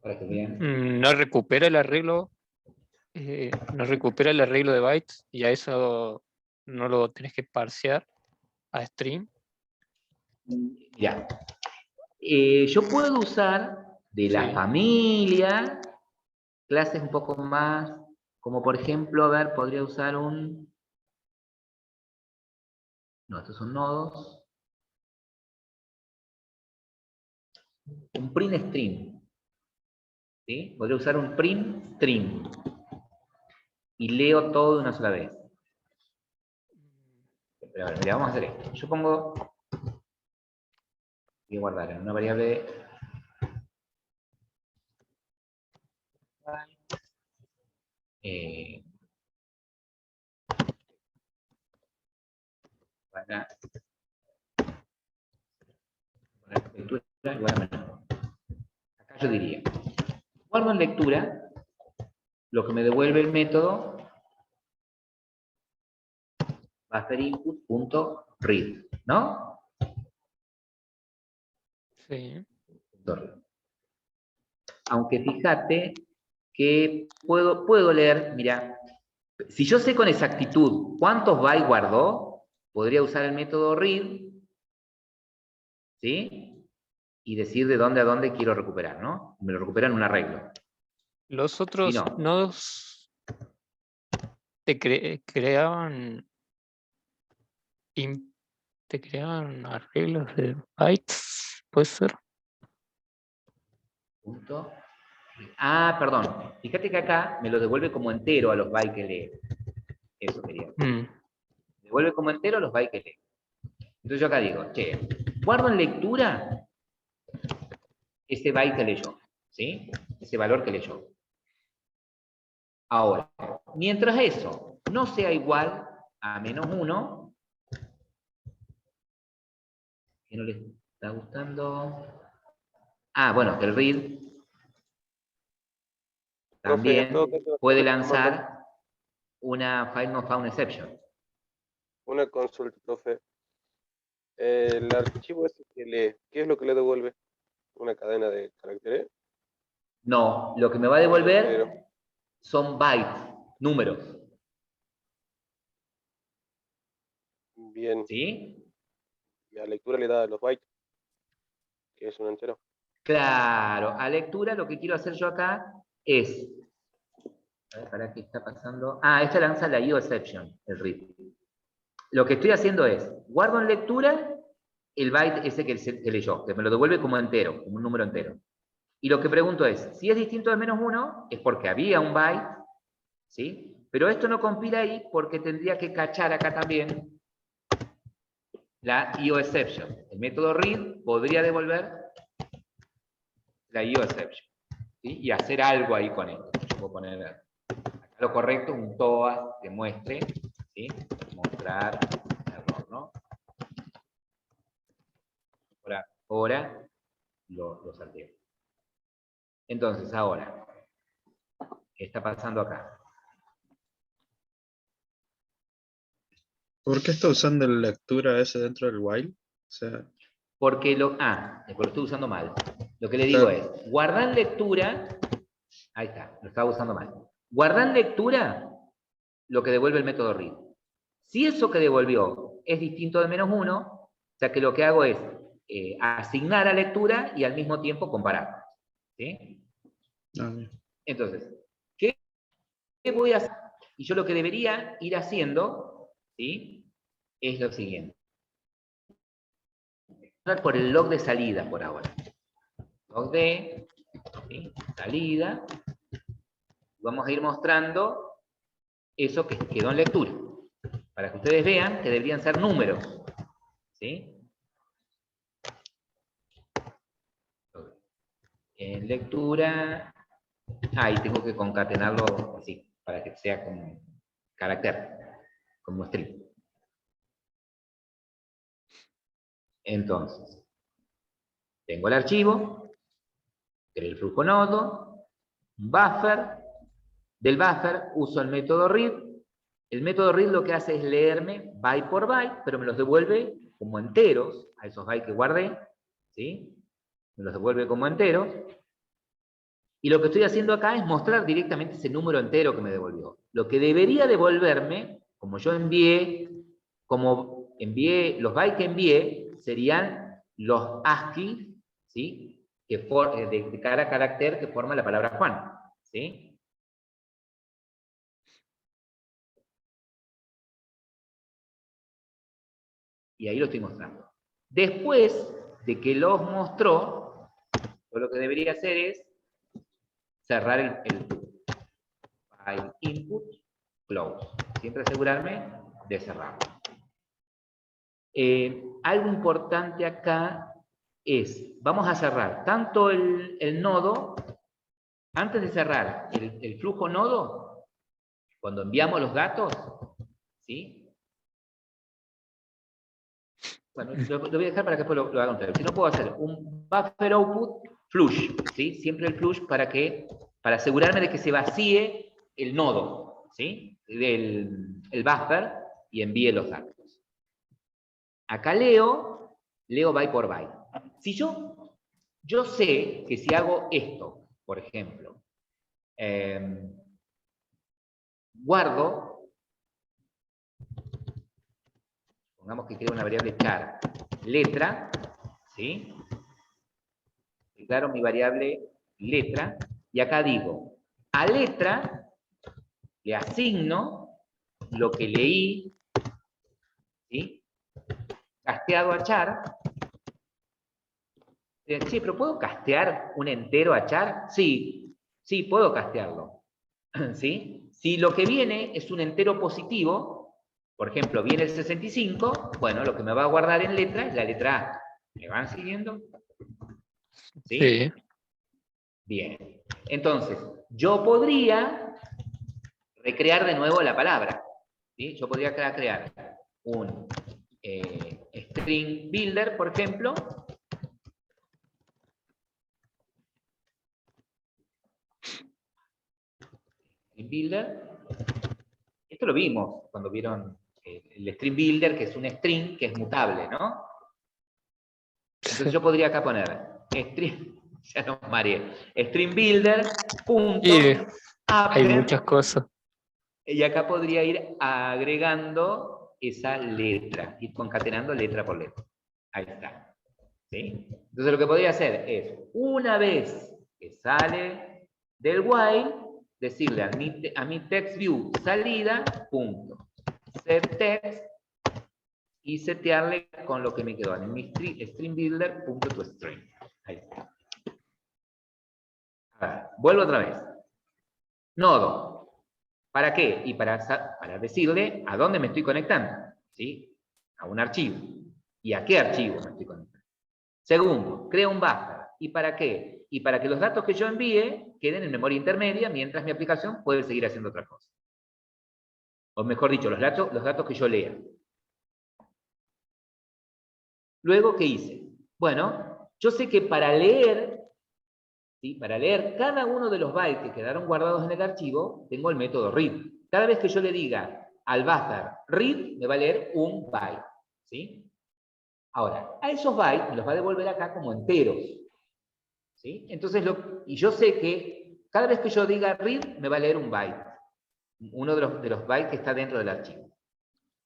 A: para que vean.
E: No recupera el arreglo, de bytes y a eso no lo tenés que parsear a stream.
A: Ya. Yo puedo usar de la
E: Sí.
A: familia clases un poco más, como por ejemplo, a ver, podría usar un... No, estos son nodos. Un print stream. ¿Sí? Podría usar un print stream. Y leo todo de una sola vez. Pero a ver, mira, vamos a hacer esto. Yo pongo... Voy a guardar en una variable... para lectura igual a menos. Acá yo diría, guardo en lectura lo que me devuelve el método bufferinput.read, ¿no?
E: Sí.
A: Aunque fíjate que puedo leer, mira, si yo sé con exactitud cuántos bytes guardó, podría usar el método read, ¿sí? Y decir de dónde a dónde quiero recuperar, ¿no? Me lo recupera en un arreglo.
E: Los
A: Si
E: otros
A: no,
E: nodos te creaban te creaban arreglos de bytes, ¿puede ser?
A: punto. Ah, perdón. Fíjate que acá me lo devuelve como entero a los bytes que lee. Eso quería. Devuelve como entero a los bytes que lee. Entonces yo acá digo, che, guardo en lectura ese byte que leyó, ¿sí? Ese valor que leyó. Ahora, mientras eso no sea igual a -1, que no les está gustando. Ah, bueno, que el read también
B: Profe, en todo caso,
A: puede
B: una
A: lanzar una file not found exception.
B: una consulta, profe. El archivo ese que lee, ¿qué es lo que le devuelve? ¿Una cadena de caracteres?
A: No, lo que me va a devolver
B: Pero,
A: son bytes, números.
B: bien,
A: ¿Sí?
B: y a lectura le da los bytes, que es un entero.
A: Claro, a lectura lo que quiero hacer yo acá es... A ver, ¿para qué está pasando? Ah, esta lanza la IO exception, el read. Lo que estoy haciendo es, guardo en lectura el byte ese que leyó, que me lo devuelve como entero, como un número entero. Y lo que pregunto es, si es distinto de -1, es porque había un byte, ¿sí? Pero esto no compila ahí porque tendría que cachar acá también la IO exception. El método read podría devolver la IO exception, ¿sí? Y hacer algo ahí con esto. Yo puedo poner acá lo correcto, un TOA que muestre, ¿sí? Mostrar error, ¿no? Ahora lo salteo. Entonces, ahora, ¿qué está pasando acá?
C: ¿Por qué está usando la lectura ese dentro del while? O sea,
A: Porque lo estoy usando mal. Lo que le digo
C: claro.
A: es, guardar en lectura, ahí está, lo estaba usando mal. Guardar en lectura lo que devuelve el método read. Si eso que devolvió es distinto de -1, o sea que lo que hago es asignar a lectura y al mismo tiempo comparar. ¿Sí?
C: Bien.
A: Entonces, ¿qué voy a hacer? Y yo lo que debería ir haciendo, ¿sí? Es lo siguiente. Por el log de salida por ahora. Log de, ¿sí? Salida. Vamos a ir mostrando eso que quedó en lectura. Para que ustedes vean que deberían ser números. ¿Sí? En lectura, ahí tengo que concatenarlo así, para que sea como carácter, como string. Entonces, tengo el archivo, el flujo nodo, un buffer, del buffer uso el método read. El método read lo que hace es leerme byte por byte, pero me los devuelve como enteros, a esos bytes que guardé, ¿sí? Me los devuelve como enteros. Y lo que estoy haciendo acá es mostrar directamente ese número entero que me devolvió. Lo que debería devolverme, como yo los bytes que envié, serían los ASCII, ¿sí? De cada carácter que forma la palabra Juan, ¿sí? Y ahí lo estoy mostrando. Después de que los mostró, lo que debería hacer es cerrar el file input, close. Siempre asegurarme de cerrarlo. Algo importante acá es, vamos a cerrar tanto el nodo, antes de cerrar el flujo nodo, cuando enviamos los datos, ¿sí? Bueno, lo voy a dejar para que después lo hagan ustedes. Si no, puedo hacer un buffer output flush, ¿sí? Siempre el flush para asegurarme de que se vacíe el nodo, ¿sí? El buffer y envíe los datos. Acá leo byte por byte. Si yo sé que si hago esto, por ejemplo, guardo, pongamos que creo una variable char, letra, ¿sí? Declaro mi variable letra, y acá digo, a letra le asigno lo que leí, ¿sí? Casteado a char. Sí, pero ¿puedo castear un entero a char? Sí, sí, puedo castearlo. ¿Sí? Si lo que viene es un entero positivo, por ejemplo, viene el 65, bueno, lo que me va a guardar en letra es la letra A. ¿Me van siguiendo? ¿Sí?
E: Sí.
A: Bien. Entonces, yo podría recrear de nuevo la palabra. ¿Sí? Yo podría crear un string builder, por ejemplo. String builder. Esto lo vimos cuando vieron el string builder, que es un string que es mutable, ¿no? Entonces yo podría acá poner string, ya no mareé, string builder, punto,
E: Y hay
A: upper,
E: muchas cosas.
A: y acá podría ir agregando esa letra, ir concatenando letra por letra. Ahí está. ¿Sí? Entonces lo que podría hacer es, una vez que sale del while, decirle a mi text view salida, punto, set text, y setearle con lo que me quedó en mi string builder, punto to string. Ahí está. Ahora, vuelvo otra vez. Nodo. ¿Para qué? Y para decirle a dónde me estoy conectando. ¿Sí? A un archivo. ¿Y a qué archivo me estoy conectando? Segundo, creo un buffer. ¿Y para qué? Y para que los datos que yo envíe queden en memoria intermedia mientras mi aplicación puede seguir haciendo otra cosa. O mejor dicho, los datos que yo lea. Luego, ¿qué hice? Bueno, yo sé que para leer, ¿sí? Para leer cada uno de los bytes que quedaron guardados en el archivo, tengo el método read. Cada vez que yo le diga al buffer read, me va a leer un byte. ¿Sí? Ahora, a esos bytes me los va a devolver acá como enteros. ¿Sí? Entonces, y yo sé que cada vez que yo diga read, me va a leer un byte. Uno de los bytes que está dentro del archivo.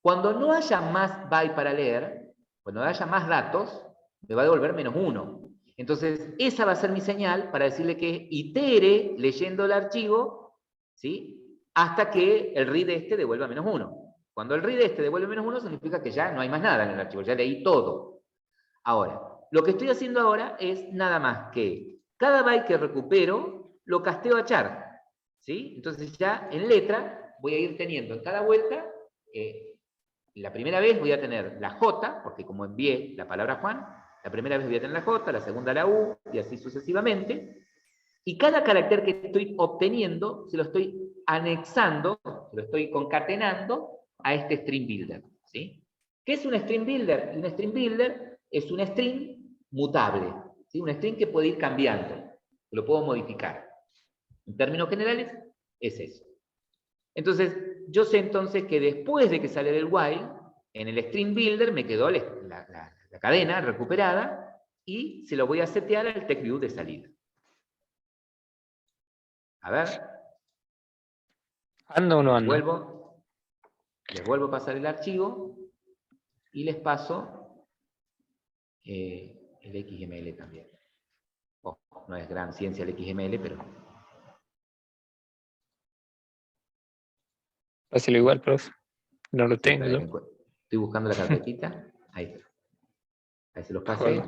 A: Cuando no haya más bytes para leer, cuando haya más datos, me va a devolver -1. Entonces, esa va a ser mi señal para decirle que itere leyendo el archivo, ¿sí? Hasta que el read este devuelva -1. Cuando el read este devuelve -1, significa que ya no hay más nada en el archivo, ya leí todo. Ahora, lo que estoy haciendo ahora es nada más que cada byte que recupero, lo casteo a char, ¿sí? Entonces ya en letra voy a ir teniendo en cada vuelta, la primera vez voy a tener la J, porque como envié la palabra Juan, la primera vez voy a tener la J, la segunda la U, y así sucesivamente. Y cada carácter que estoy obteniendo, se lo estoy anexando, se lo estoy concatenando a este string builder, ¿sí? ¿Qué es un string builder? Un string builder es un string mutable, ¿sí? Un string que puede ir cambiando, que lo puedo modificar. En términos generales, es eso. Entonces, yo sé entonces que después de que sale del while, en el string builder me quedó la cadena recuperada y se lo voy a setear al text view de salida. A ver.
E: ¿Anda o no
A: Les
E: anda?
A: vuelvo a pasar el archivo y les paso el XML también. Oh, no es gran ciencia el XML, pero...
E: Páselo igual, profe. No lo
A: Sí,
E: tengo yo.
A: estoy buscando la carpetita. Ahí está. Ahí se los pasé.
E: Joder.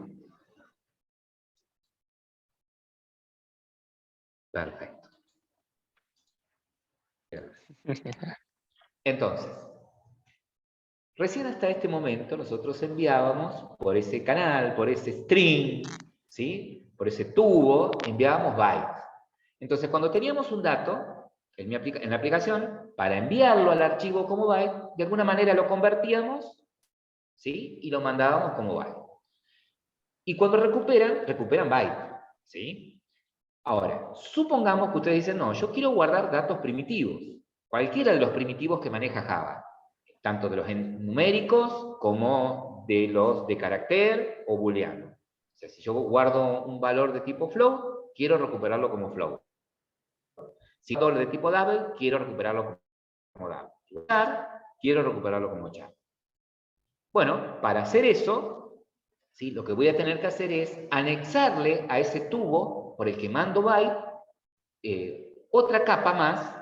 A: Perfecto. Entonces, recién hasta este momento nosotros enviábamos por ese canal, por ese string, ¿sí? Por ese tubo, enviábamos bytes. Entonces, cuando teníamos un dato en la aplicación, para enviarlo al archivo como byte, de alguna manera lo convertíamos ¿sí? Y lo mandábamos como byte. Y cuando recuperan byte, ¿sí? Ahora, supongamos que ustedes dicen, no, yo quiero guardar datos primitivos, cualquiera de los primitivos que maneja Java, tanto de los numéricos como de los de carácter o booleano. O sea, si yo guardo un valor de tipo float, quiero recuperarlo como float. Si un valor de tipo double, quiero recuperarlo como double. Char, quiero recuperarlo como char. Bueno, para hacer eso, ¿sí? Lo que voy a tener que hacer es anexarle a ese tubo por el que mando byte otra capa más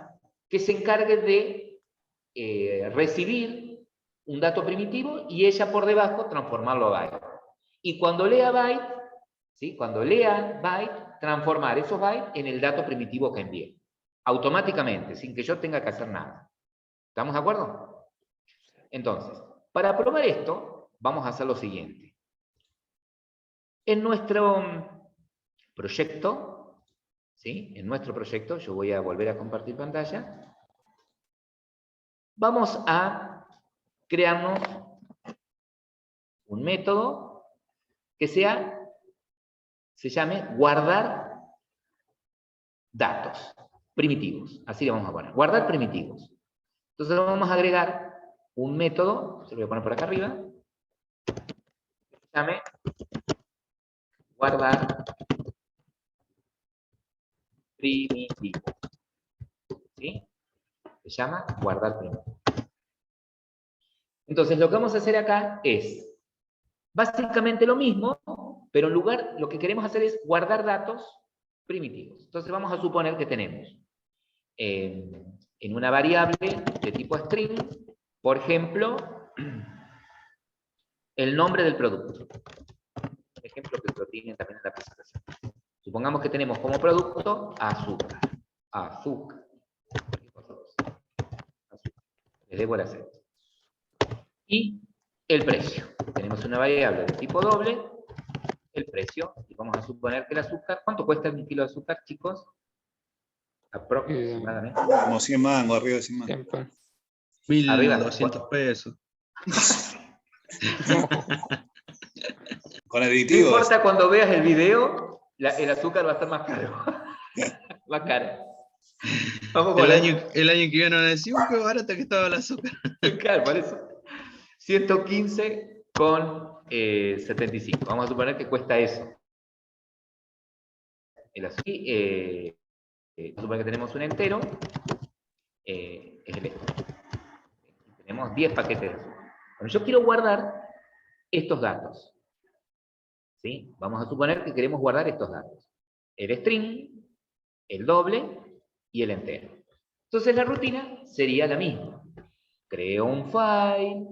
A: que se encargue de recibir un dato primitivo y ella por debajo transformarlo a byte. Y cuando lea byte, ¿sí? Cuando lea byte, transformar esos bytes en el dato primitivo que envié. Automáticamente, sin que yo tenga que hacer nada. ¿Estamos de acuerdo? Entonces, para probar esto, vamos a hacer lo siguiente. En nuestro proyecto, ¿sí? En nuestro proyecto, yo voy a volver a compartir pantalla. Vamos a crearnos un método que se llame guardar datos primitivos. Así le vamos a poner, guardar primitivos. Entonces vamos a agregar un método, se lo voy a poner por acá arriba, que se llame guardar primitivo. ¿Sí? Se llama guardar primitivo. Entonces lo que vamos a hacer acá es básicamente lo mismo, pero en lugar, lo que queremos hacer es guardar datos primitivos. Entonces vamos a suponer que tenemos en una variable de tipo string, por ejemplo, el nombre del producto. Ejemplo que lo tienen también en la presentación. Supongamos que tenemos como producto azúcar. Azúcar. Les debo el acento. Y el precio. Tenemos una variable de tipo doble, el precio, y vamos a suponer que el azúcar, ¿cuánto cuesta un kilo de azúcar, chicos? Aproximadamente.
F: Como 100 mangos, arriba de 100 mangos.
E: Siempre.
C: 1.200 pesos.
E: No,
F: Con
A: No
F: aditivos.
A: importa cuando veas el video, el azúcar va a estar más caro. Más caro. Vamos con
C: El año que viene van a decir, qué barata que estaba el azúcar.
A: Claro, por eso. 115 con 75. Vamos a suponer que cuesta eso. El azúcar. Vamos a suponer que tenemos un entero. Es el este. Tenemos 10 paquetes de azúcar. Bueno, yo quiero guardar estos datos. ¿Sí? Vamos a suponer que queremos guardar estos datos. El string, el doble y el entero. Entonces la rutina sería la misma. Creo un file,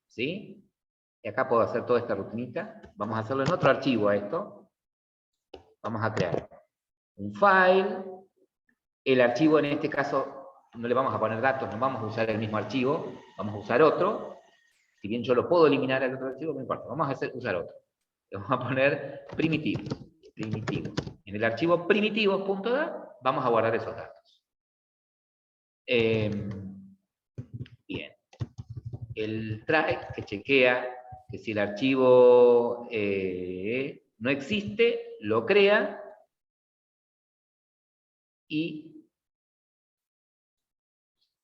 A: ¿sí? Y acá puedo hacer toda esta rutinita. Vamos a hacerlo en otro archivo a esto. Vamos a crear un file. El archivo en este caso no le vamos a poner datos, no vamos a usar el mismo archivo, vamos a usar otro. Si bien yo lo puedo eliminar al otro archivo, no importa, vamos a usar otro. Le vamos a poner primitivos. En el archivo primitivos.dat vamos a guardar esos datos. Bien. El try, que chequea que si el archivo no existe, lo crea y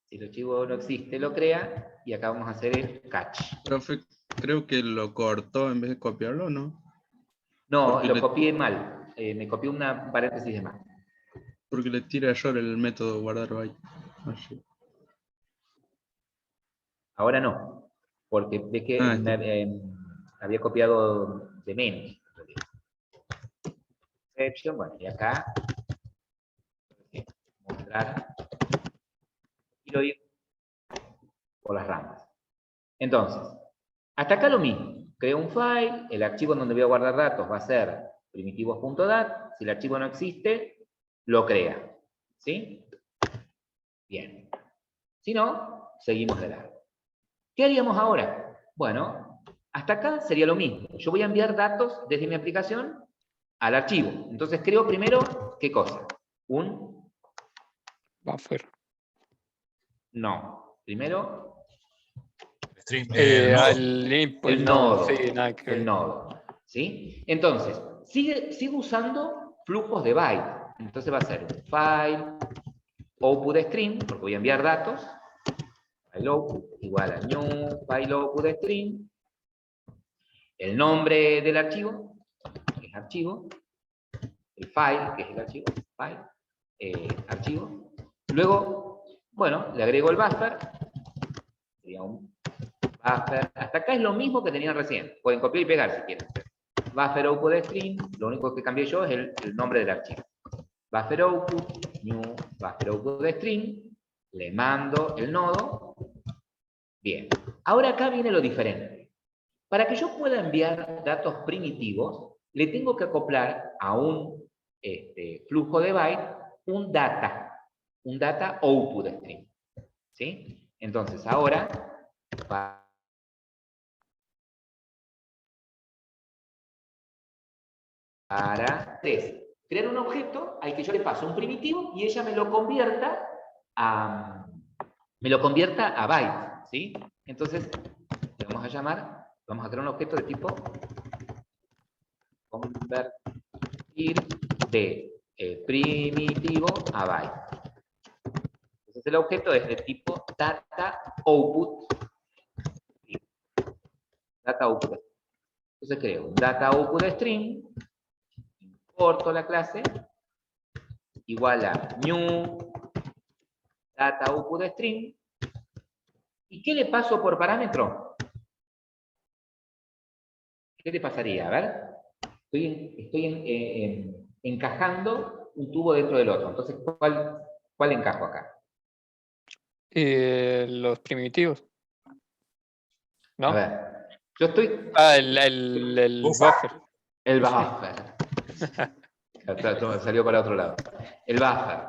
A: si el archivo no existe, lo crea y acá vamos a hacer el catch.
C: Profe, creo que lo cortó en vez de copiarlo, ¿no?
A: No,
C: Porque
A: lo copié mal. Me copié una paréntesis de más.
C: Porque le tira error el método guardar byte. Así.
A: Ahora no, porque ve que había copiado de menos. Exception, bueno, y acá mostrar quiero ir por las ramas. Entonces, hasta acá lo mismo. Creo un file, el archivo en donde voy a guardar datos va a ser primitivos.dat. Si el archivo no existe, lo crea. ¿Sí? Bien. Si no, seguimos de largo. ¿Qué haríamos ahora? Bueno, hasta acá sería lo mismo. Yo voy a enviar datos desde mi aplicación al archivo. Entonces creo primero, ¿qué cosa? Un...
E: buffer.
A: No. Primero,
F: String, nodo.
E: Al input,
A: El
E: no,
A: nodo.
E: sí, nada que
A: El
E: ver.
A: nodo. ¿Sí? Entonces, sigue usando flujos de byte. Entonces va a ser un file, output string, porque voy a enviar datos. File output igual a new file output string. El nombre del archivo, que es archivo. El file, que es el archivo. File, archivo. Luego, bueno, le agrego el buffer. Sería un buffer. Hasta acá es lo mismo que tenían recién. Pueden copiar y pegar si quieren. Buffer output string, lo único que cambié yo es el nombre del archivo. Buffer output, new buffer output string, le mando el nodo. Bien, ahora acá viene lo diferente. Para que yo pueda enviar datos primitivos, le tengo que acoplar a un flujo de byte un data output string. ¿Sí? Entonces ahora, para crear un objeto al que yo le paso un primitivo y ella me lo convierta a byte, ¿sí? Entonces, le vamos a llamar, vamos a crear un objeto de tipo convertir de primitivo a byte. Entonces el objeto es de tipo data output. Data output. Entonces creo un data output string, importo la clase, igual a new data output string. ¿Y qué le paso por parámetro? ¿Qué le pasaría? A ver, estoy encajando un tubo dentro del otro. Entonces, ¿cuál encajo acá?
E: Los primitivos. ¿No?
A: A ver, yo estoy...
E: Ah, el buffer.
A: El buffer. Salió para otro lado. El buffer.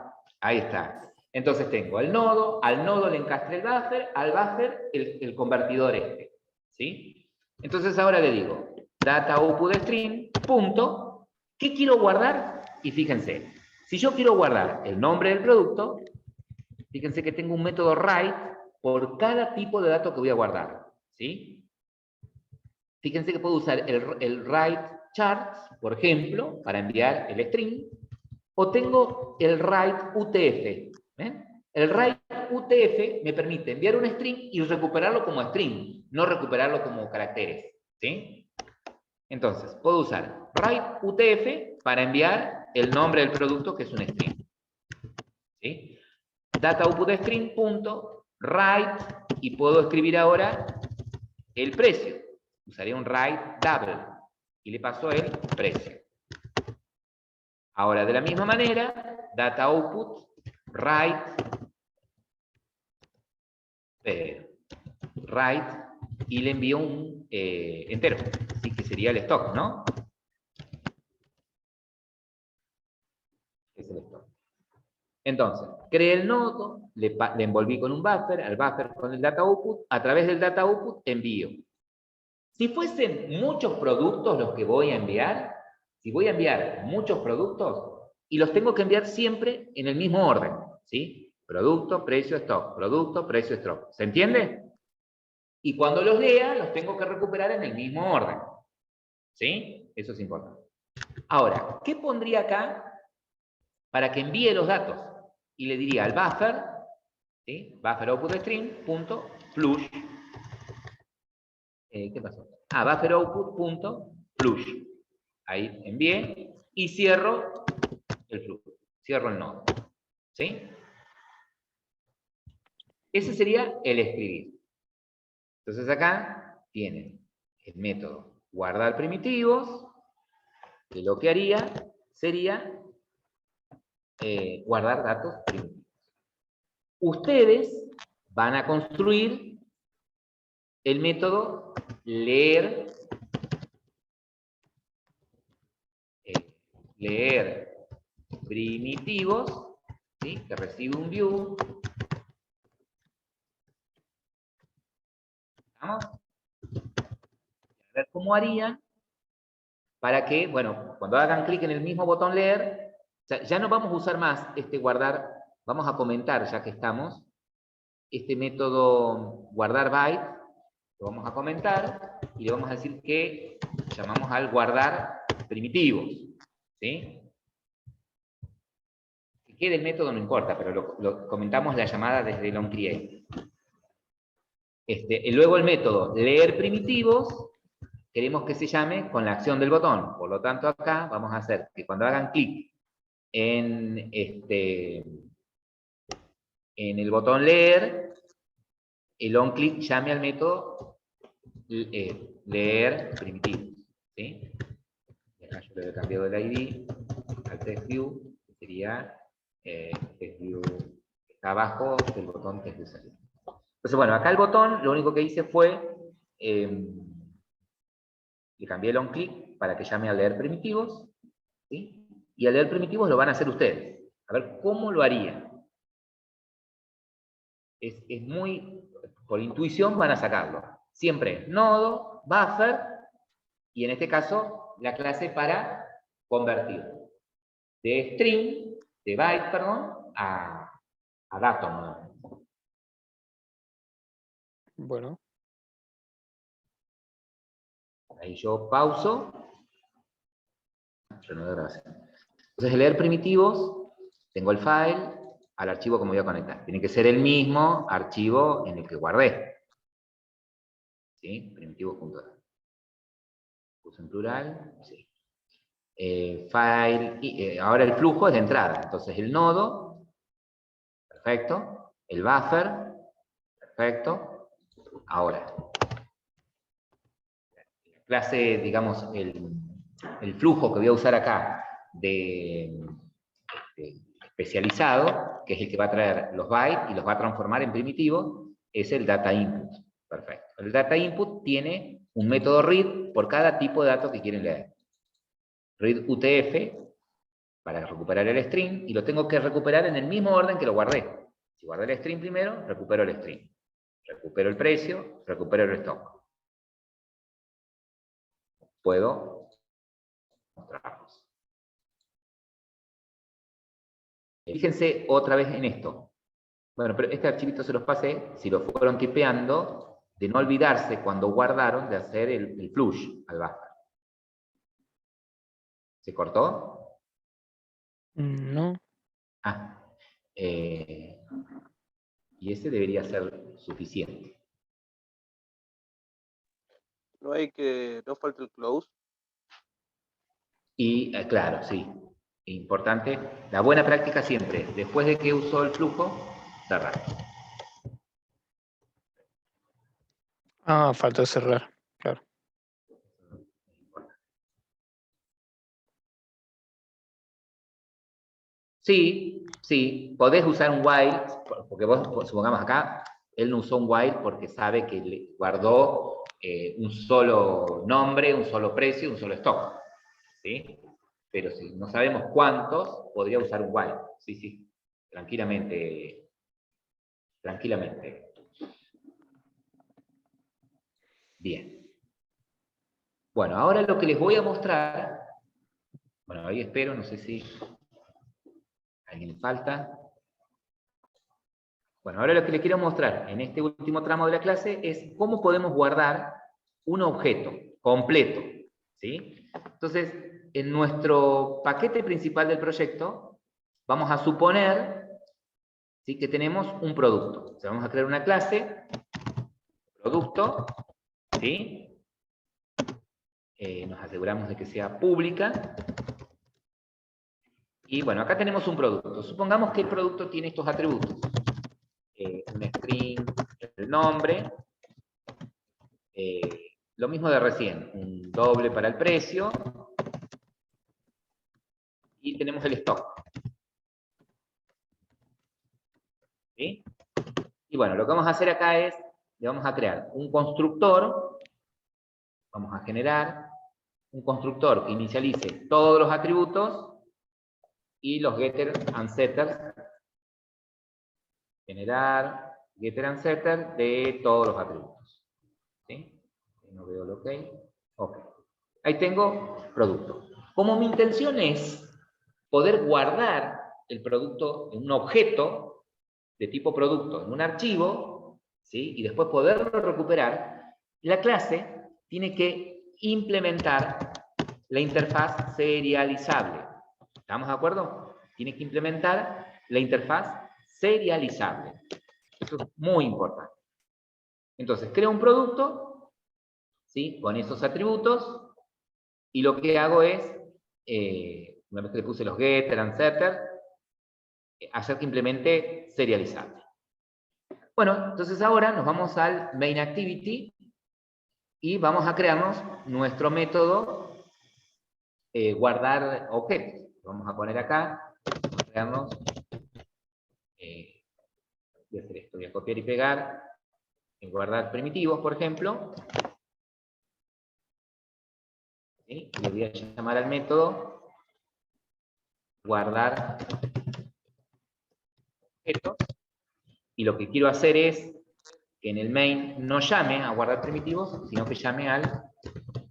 A: Ahí está. Entonces tengo el nodo, al nodo le encastré el buffer, al buffer el convertidor este. ¿Sí? Entonces ahora le digo, data output string, punto, ¿qué quiero guardar? Y fíjense, si yo quiero guardar el nombre del producto, fíjense que tengo un método write por cada tipo de dato que voy a guardar. ¿Sí? Fíjense que puedo usar el write charts, por ejemplo, para enviar el string, o tengo el write UTF. ¿Ven? El write UTF me permite enviar un string y recuperarlo como string, no recuperarlo como caracteres. ¿Sí? Entonces, puedo usar write UTF para enviar el nombre del producto, que es un string. ¿Sí? Data output string, punto, write, y puedo escribir ahora el precio. Usaría un write double y le paso el precio. Ahora, de la misma manera, data output, write, y le envío un entero, así que sería el stock, ¿no? Es el stock. Entonces, creé el nodo, le envolví con un buffer, al buffer con el data output, a través del data output envío. Si fuesen muchos productos los que voy a enviar, si voy a enviar muchos productos, y los tengo que enviar siempre en el mismo orden, ¿sí? Producto, precio, stock, producto, precio, stock. ¿Se entiende? Y cuando los lea, los tengo que recuperar en el mismo orden. ¿Sí? Eso es importante. Ahora, ¿qué pondría acá para que envíe los datos? Y le diría al buffer, ¿sí? Buffer output string, punto, flush. ¿Qué pasó? Buffer output, punto, flush. Ahí envié y cierro el flujo. Cierro el nodo. ¿Sí? Ese sería el escribir. Entonces acá tienen el método guardar primitivos, que lo que haría sería guardar datos primitivos. Ustedes van a construir el método leer primitivos, ¿sí? Que recibe un view. ¿Vamos? A ver cómo harían para que, bueno, cuando hagan clic en el mismo botón leer, ya no vamos a usar más este guardar, vamos a comentar, ya que estamos, este método guardar byte, Lo vamos a comentar y le vamos a decir que llamamos al guardar primitivos. ¿Sí? Que quede el método no importa, pero lo comentamos la llamada desde el onCreate. Y luego el método leer primitivos, queremos que se llame con la acción del botón. Por lo tanto, acá vamos a hacer que cuando hagan clic en el botón leer, el onClick llame al método leer primitivos. ¿Sí? Acá yo le he cambiado el ID al TestView, que sería TestView, que está abajo del botón TestView salida. Entonces, bueno, acá el botón, lo único que hice fue, le cambié el onClick para que llame a leer primitivos, ¿sí? Y al leer primitivos lo van a hacer ustedes. A ver, ¿cómo lo harían? Es muy, por intuición van a sacarlo. Siempre nodo, buffer, y en este caso, la clase para convertir de string, de byte, perdón, a dato nuevamente.
E: Bueno.
A: Ahí yo pauso. Entonces, el leer primitivos, tengo el file, al archivo que me voy a conectar. Tiene que ser el mismo archivo en el que guardé. ¿Sí? Primitivo.da. Puse en plural, sí. File, ahora el flujo es de entrada. Entonces el nodo, perfecto. El buffer, perfecto. Ahora, la clase, digamos, el flujo que voy a usar acá de especializado, que es el que va a traer los bytes y los va a transformar en primitivos, es el data input. Perfecto. El data input tiene un método read por cada tipo de dato que quieren leer. Read UTF para recuperar el string, y lo tengo que recuperar en el mismo orden que lo guardé. Si guardé el string primero, recupero el string. Recupero el precio, recupero el stock. Puedo mostrarlos. Fíjense otra vez en esto. Bueno, pero este archivito se los pasé, si lo fueron tipeando, de no olvidarse cuando guardaron de hacer el flush al buffer. ¿Se cortó?
E: No.
A: Ah. Y ese debería ser suficiente.
B: No falta el close.
A: Y claro, sí. Importante. La buena práctica siempre, después de que usó el flujo, cerrar.
E: Ah, faltó cerrar. Claro.
A: Sí, sí, podés usar un while, porque vos, supongamos acá, él no usó un while porque sabe que le guardó un solo nombre, un solo precio, un solo stock. ¿Sí? Pero si no sabemos cuántos, podría usar un while. Sí, sí, tranquilamente. Tranquilamente. Bien. Bueno, ahora lo que les voy a mostrar, bueno, ahí espero, no sé si a alguien le falta. Bueno, ahora lo que les quiero mostrar en este último tramo de la clase es cómo podemos guardar un objeto completo. ¿Sí? Entonces, en nuestro paquete principal del proyecto, vamos a suponer, ¿sí?, que tenemos un producto. O sea, vamos a crear una clase, producto, ¿sí? Nos aseguramos de que sea pública. Y bueno, acá tenemos un producto. Supongamos que el producto tiene estos atributos. Un string, el nombre. Lo mismo de recién, un doble para el precio. Y tenemos el stock. ¿Sí? Y bueno, lo que vamos a hacer acá es, le vamos a crear un constructor. Vamos a generar un constructor que inicialice todos los atributos y los getter and setters. Generar getter and setter de todos los atributos. ¿Sí? No veo lo que hay. Ok. Ahí tengo producto. Como mi intención es poder guardar el producto en un objeto de tipo producto, en un archivo, ¿sí?, y después poderlo recuperar, La clase tiene que implementar la interfaz serializable. ¿Estamos de acuerdo? Tiene que implementar la interfaz serializable. Eso es muy importante. Entonces, creo un producto, ¿sí?, con esos atributos, y lo que hago es, una vez que le puse los getter and setter, hacer que implemente serializable. Bueno, entonces ahora nos vamos al main activity y vamos a crearnos nuestro método guardar objetos. Vamos a poner acá, vamos a crearnos, voy a hacer esto, voy a copiar y pegar, en guardar primitivos, por ejemplo. ¿Sí? Le voy a llamar al método guardar objetos. Y lo que quiero hacer es que en el main no llame a guardar primitivos, sino que llame al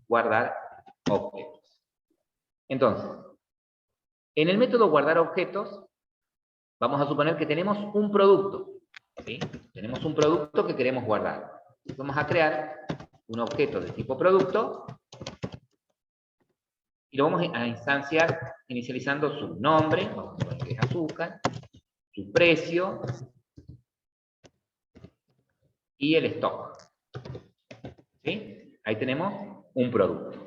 A: guardar objetos. Entonces, en el método guardar objetos, vamos a suponer que tenemos un producto. ¿Sí? Tenemos un producto que queremos guardar. Vamos a crear un objeto de tipo producto y lo vamos a instanciar inicializando su nombre, vamos a poner que es azúcar, su precio y el stock. ¿Sí? Ahí tenemos un producto.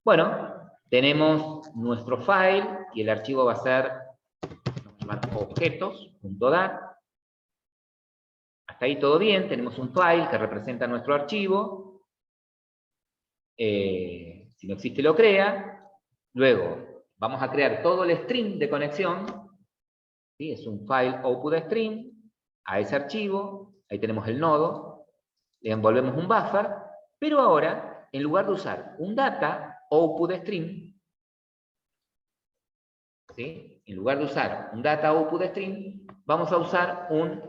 A: Bueno, tenemos nuestro file y el archivo va a ser, vamos a llamar objetos.dat. Hasta ahí todo bien, tenemos un file que representa nuestro archivo. Si no existe lo crea. Luego vamos a crear todo el string de conexión. ¿Sí? Es un file output string a ese archivo. Ahí tenemos el nodo. Le envolvemos un buffer. Pero ahora, en lugar de usar un data output string, ¿sí?, en lugar de usar un data output string, vamos a usar un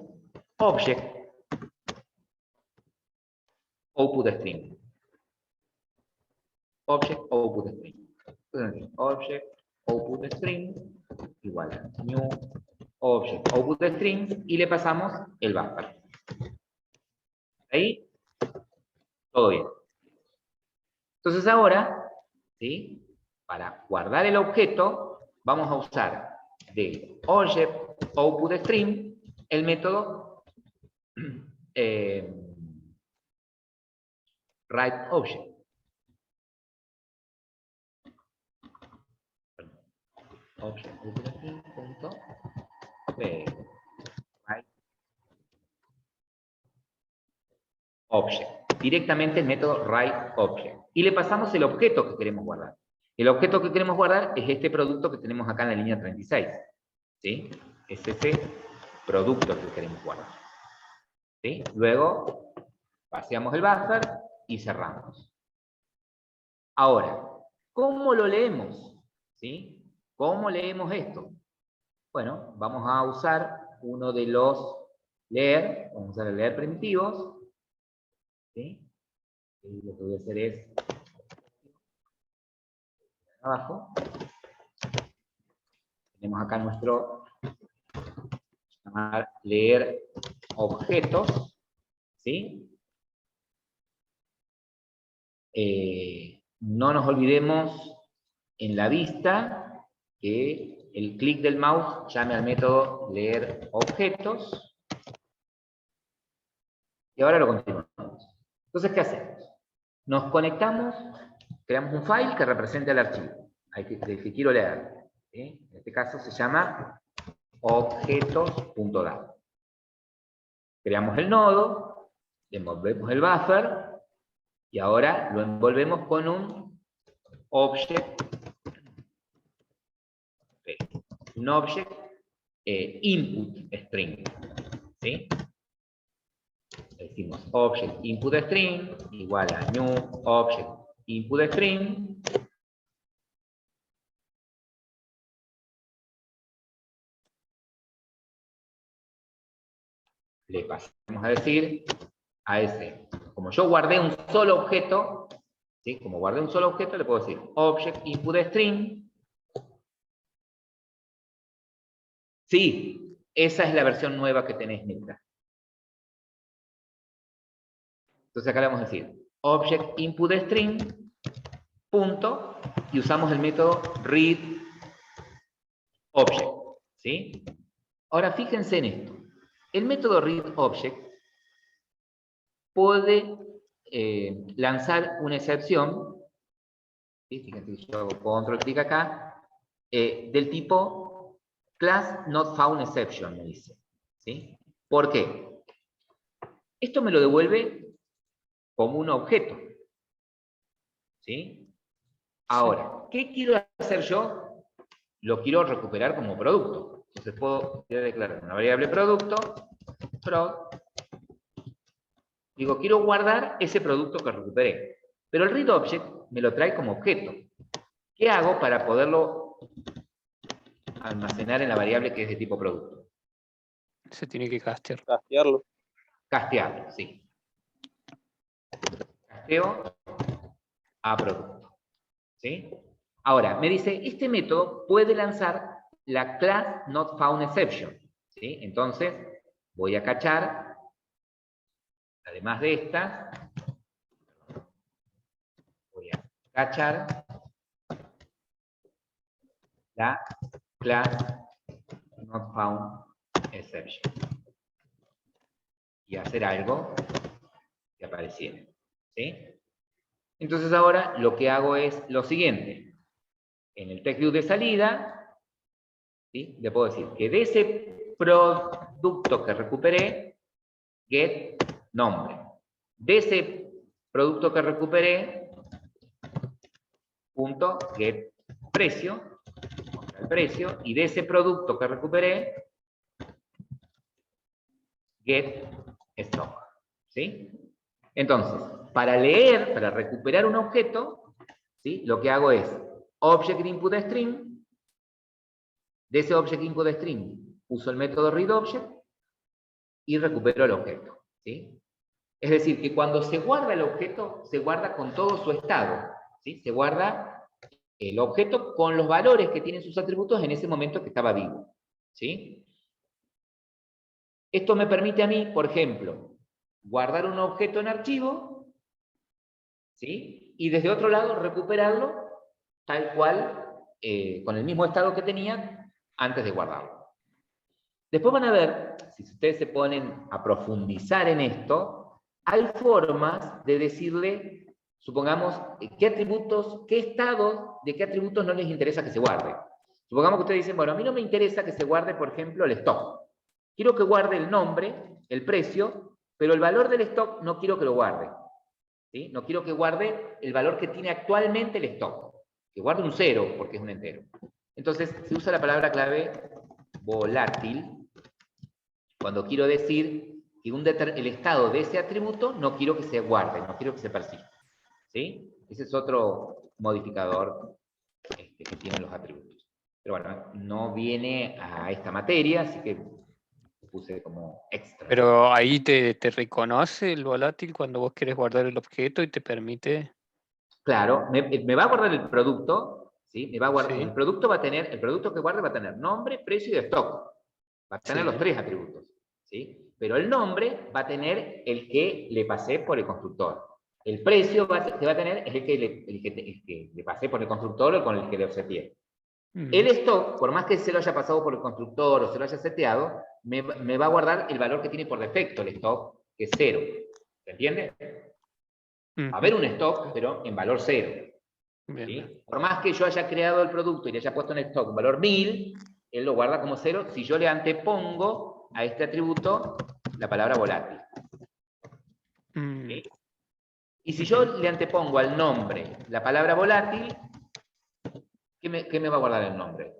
A: object output string. Object output string. Entonces, object output string igual a new object output string y le pasamos el buffer. Ahí, todo bien. Entonces ahora, ¿sí?, para guardar el objeto, vamos a usar de object output string el método writeObject. Object output string punto writeObject. Directamente el método writeObject. Y le pasamos el objeto que queremos guardar. El objeto que queremos guardar es este producto que tenemos acá en la línea 36. ¿Sí? Es ese producto que queremos guardar. ¿Sí? Luego, vaciamos el buffer y cerramos. Ahora, ¿cómo lo leemos? ¿Sí? ¿Cómo leemos esto? Bueno, vamos a usar uno de los leer, vamos a usar el leer primitivos. ¿Sí? Y lo que voy a hacer es abajo. Tenemos acá nuestro llamar leer objetos. ¿Sí? No nos olvidemos en la vista que el clic del mouse llame al método leer objetos. Y ahora lo continuamos. Entonces, ¿qué hacemos? Nos conectamos, creamos un file que represente el archivo, el que quiero leer. ¿Sí? En este caso se llama objetos.dat. Creamos el nodo, le envolvemos el buffer, y ahora lo envolvemos con un object input string. ¿Sí? Decimos object input string igual a new object input string. Le pasamos a decir a ese, como yo guardé un solo objeto, ¿sí?, como guardé un solo objeto, le puedo decir object input string. Sí, esa es la versión nueva que tenés, Nitra. Entonces acá le vamos a decir object input string, punto, y usamos el método read object, ¿sí? Ahora fíjense en esto. El método read object puede lanzar una excepción, ¿sí? Fíjense que yo hago control clic acá, del tipo class not found exception, me dice, ¿sí? ¿Por qué? Esto me lo devuelve como un objeto, ¿sí? Ahora, ¿qué quiero hacer yo? Lo quiero recuperar como producto. Entonces puedo declarar una variable producto, prod, digo, quiero guardar ese producto que recuperé. Pero el read object me lo trae como objeto. ¿Qué hago para poderlo almacenar en la variable que es de tipo producto?
E: Se tiene que castear.
B: Castearlo.
A: Castearlo, sí. Casteo a producto, ¿sí? Ahora, me dice, este método puede lanzar la class not found exception, ¿sí? Entonces, voy a cachar, además de esta, voy a cachar la class not found exception y hacer algo que apareciera, ¿sí? Entonces ahora lo que hago es lo siguiente. En el text view de salida, ¿sí? Le puedo decir que de ese producto que recuperé, get nombre. De ese producto que recuperé, punto get precio, el precio, y de ese producto que recuperé, get stock, ¿sí? Entonces, para leer, para recuperar un objeto, ¿sí? Lo que hago es object input string, de ese object input string uso el método readObject y recupero el objeto, ¿sí? Es decir, que cuando se guarda el objeto, se guarda con todo su estado, ¿sí? Se guarda el objeto con los valores que tienen sus atributos en ese momento que estaba vivo, ¿sí? Esto me permite a mí, por ejemplo, guardar un objeto en archivo, ¿sí? Y desde otro lado recuperarlo tal cual, con el mismo estado que tenía antes de guardarlo. Después van a ver, si ustedes se ponen a profundizar en esto, hay formas de decirle, supongamos, qué atributos, qué estados, de qué atributos no les interesa que se guarde. Supongamos que ustedes dicen, bueno, a mí no me interesa que se guarde, por ejemplo, el stock. Quiero que guarde el nombre, el precio, pero el valor del stock no quiero que lo guarde, ¿sí? No quiero que guarde el valor que tiene actualmente el stock. Que guarde un 0, porque es un entero. Entonces, se usa la palabra clave volátil cuando quiero decir que el estado de ese atributo no quiero que se guarde, no quiero que se persista, ¿sí? Ese es otro modificador que tienen los atributos. Pero bueno, no viene a esta materia, así que puse como extra.
E: Pero ahí te reconoce el volátil cuando vos querés guardar el objeto y te permite...
A: Claro, me va a guardar el producto, ¿sí? Me va a guardar,
E: Sí.
A: el producto que guarde va a tener nombre, precio y stock. Va a tener
E: Sí.
A: los 3 atributos, ¿sí? Pero el nombre va a tener el que le pasé por el constructor. El precio que va a tener es el que le pasé por el constructor o con el que le seteé. El stock, por más que se lo haya pasado por el constructor o se lo haya seteado, me va a guardar el valor que tiene por defecto el stock, que es 0. ¿Se entiende? Va a haber un stock, pero en valor 0.
E: Bien,
A: ¿Sí?
E: bien.
A: Por más que yo haya creado el producto y le haya puesto en stock un valor 1000, él lo guarda como 0 si yo le antepongo a este atributo la palabra volátil. ¿Sí? Y si yo le antepongo al nombre la palabra volátil, ¿qué me va a guardar el nombre?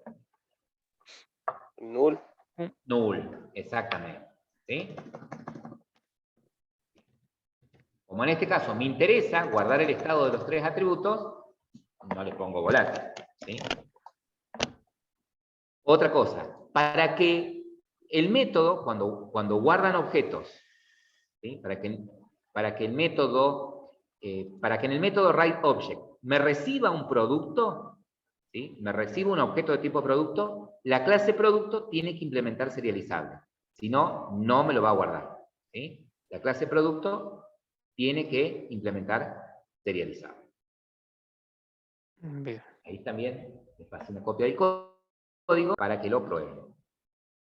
B: Null.
A: Null, exactamente. ¿Sí? Como en este caso me interesa guardar el estado de los 3 atributos, no le pongo volátil, ¿sí? Otra cosa, para que el método, cuando guardan objetos, ¿sí? para que en el método writeObject me reciba un producto, ¿sí? Me reciba un objeto de tipo producto, la clase producto tiene que implementar serializable. Si no, no me lo va a guardar, ¿sí? La clase producto tiene que implementar serializado.
E: Bien.
A: Ahí también les pasé una copia del código para que lo prueben.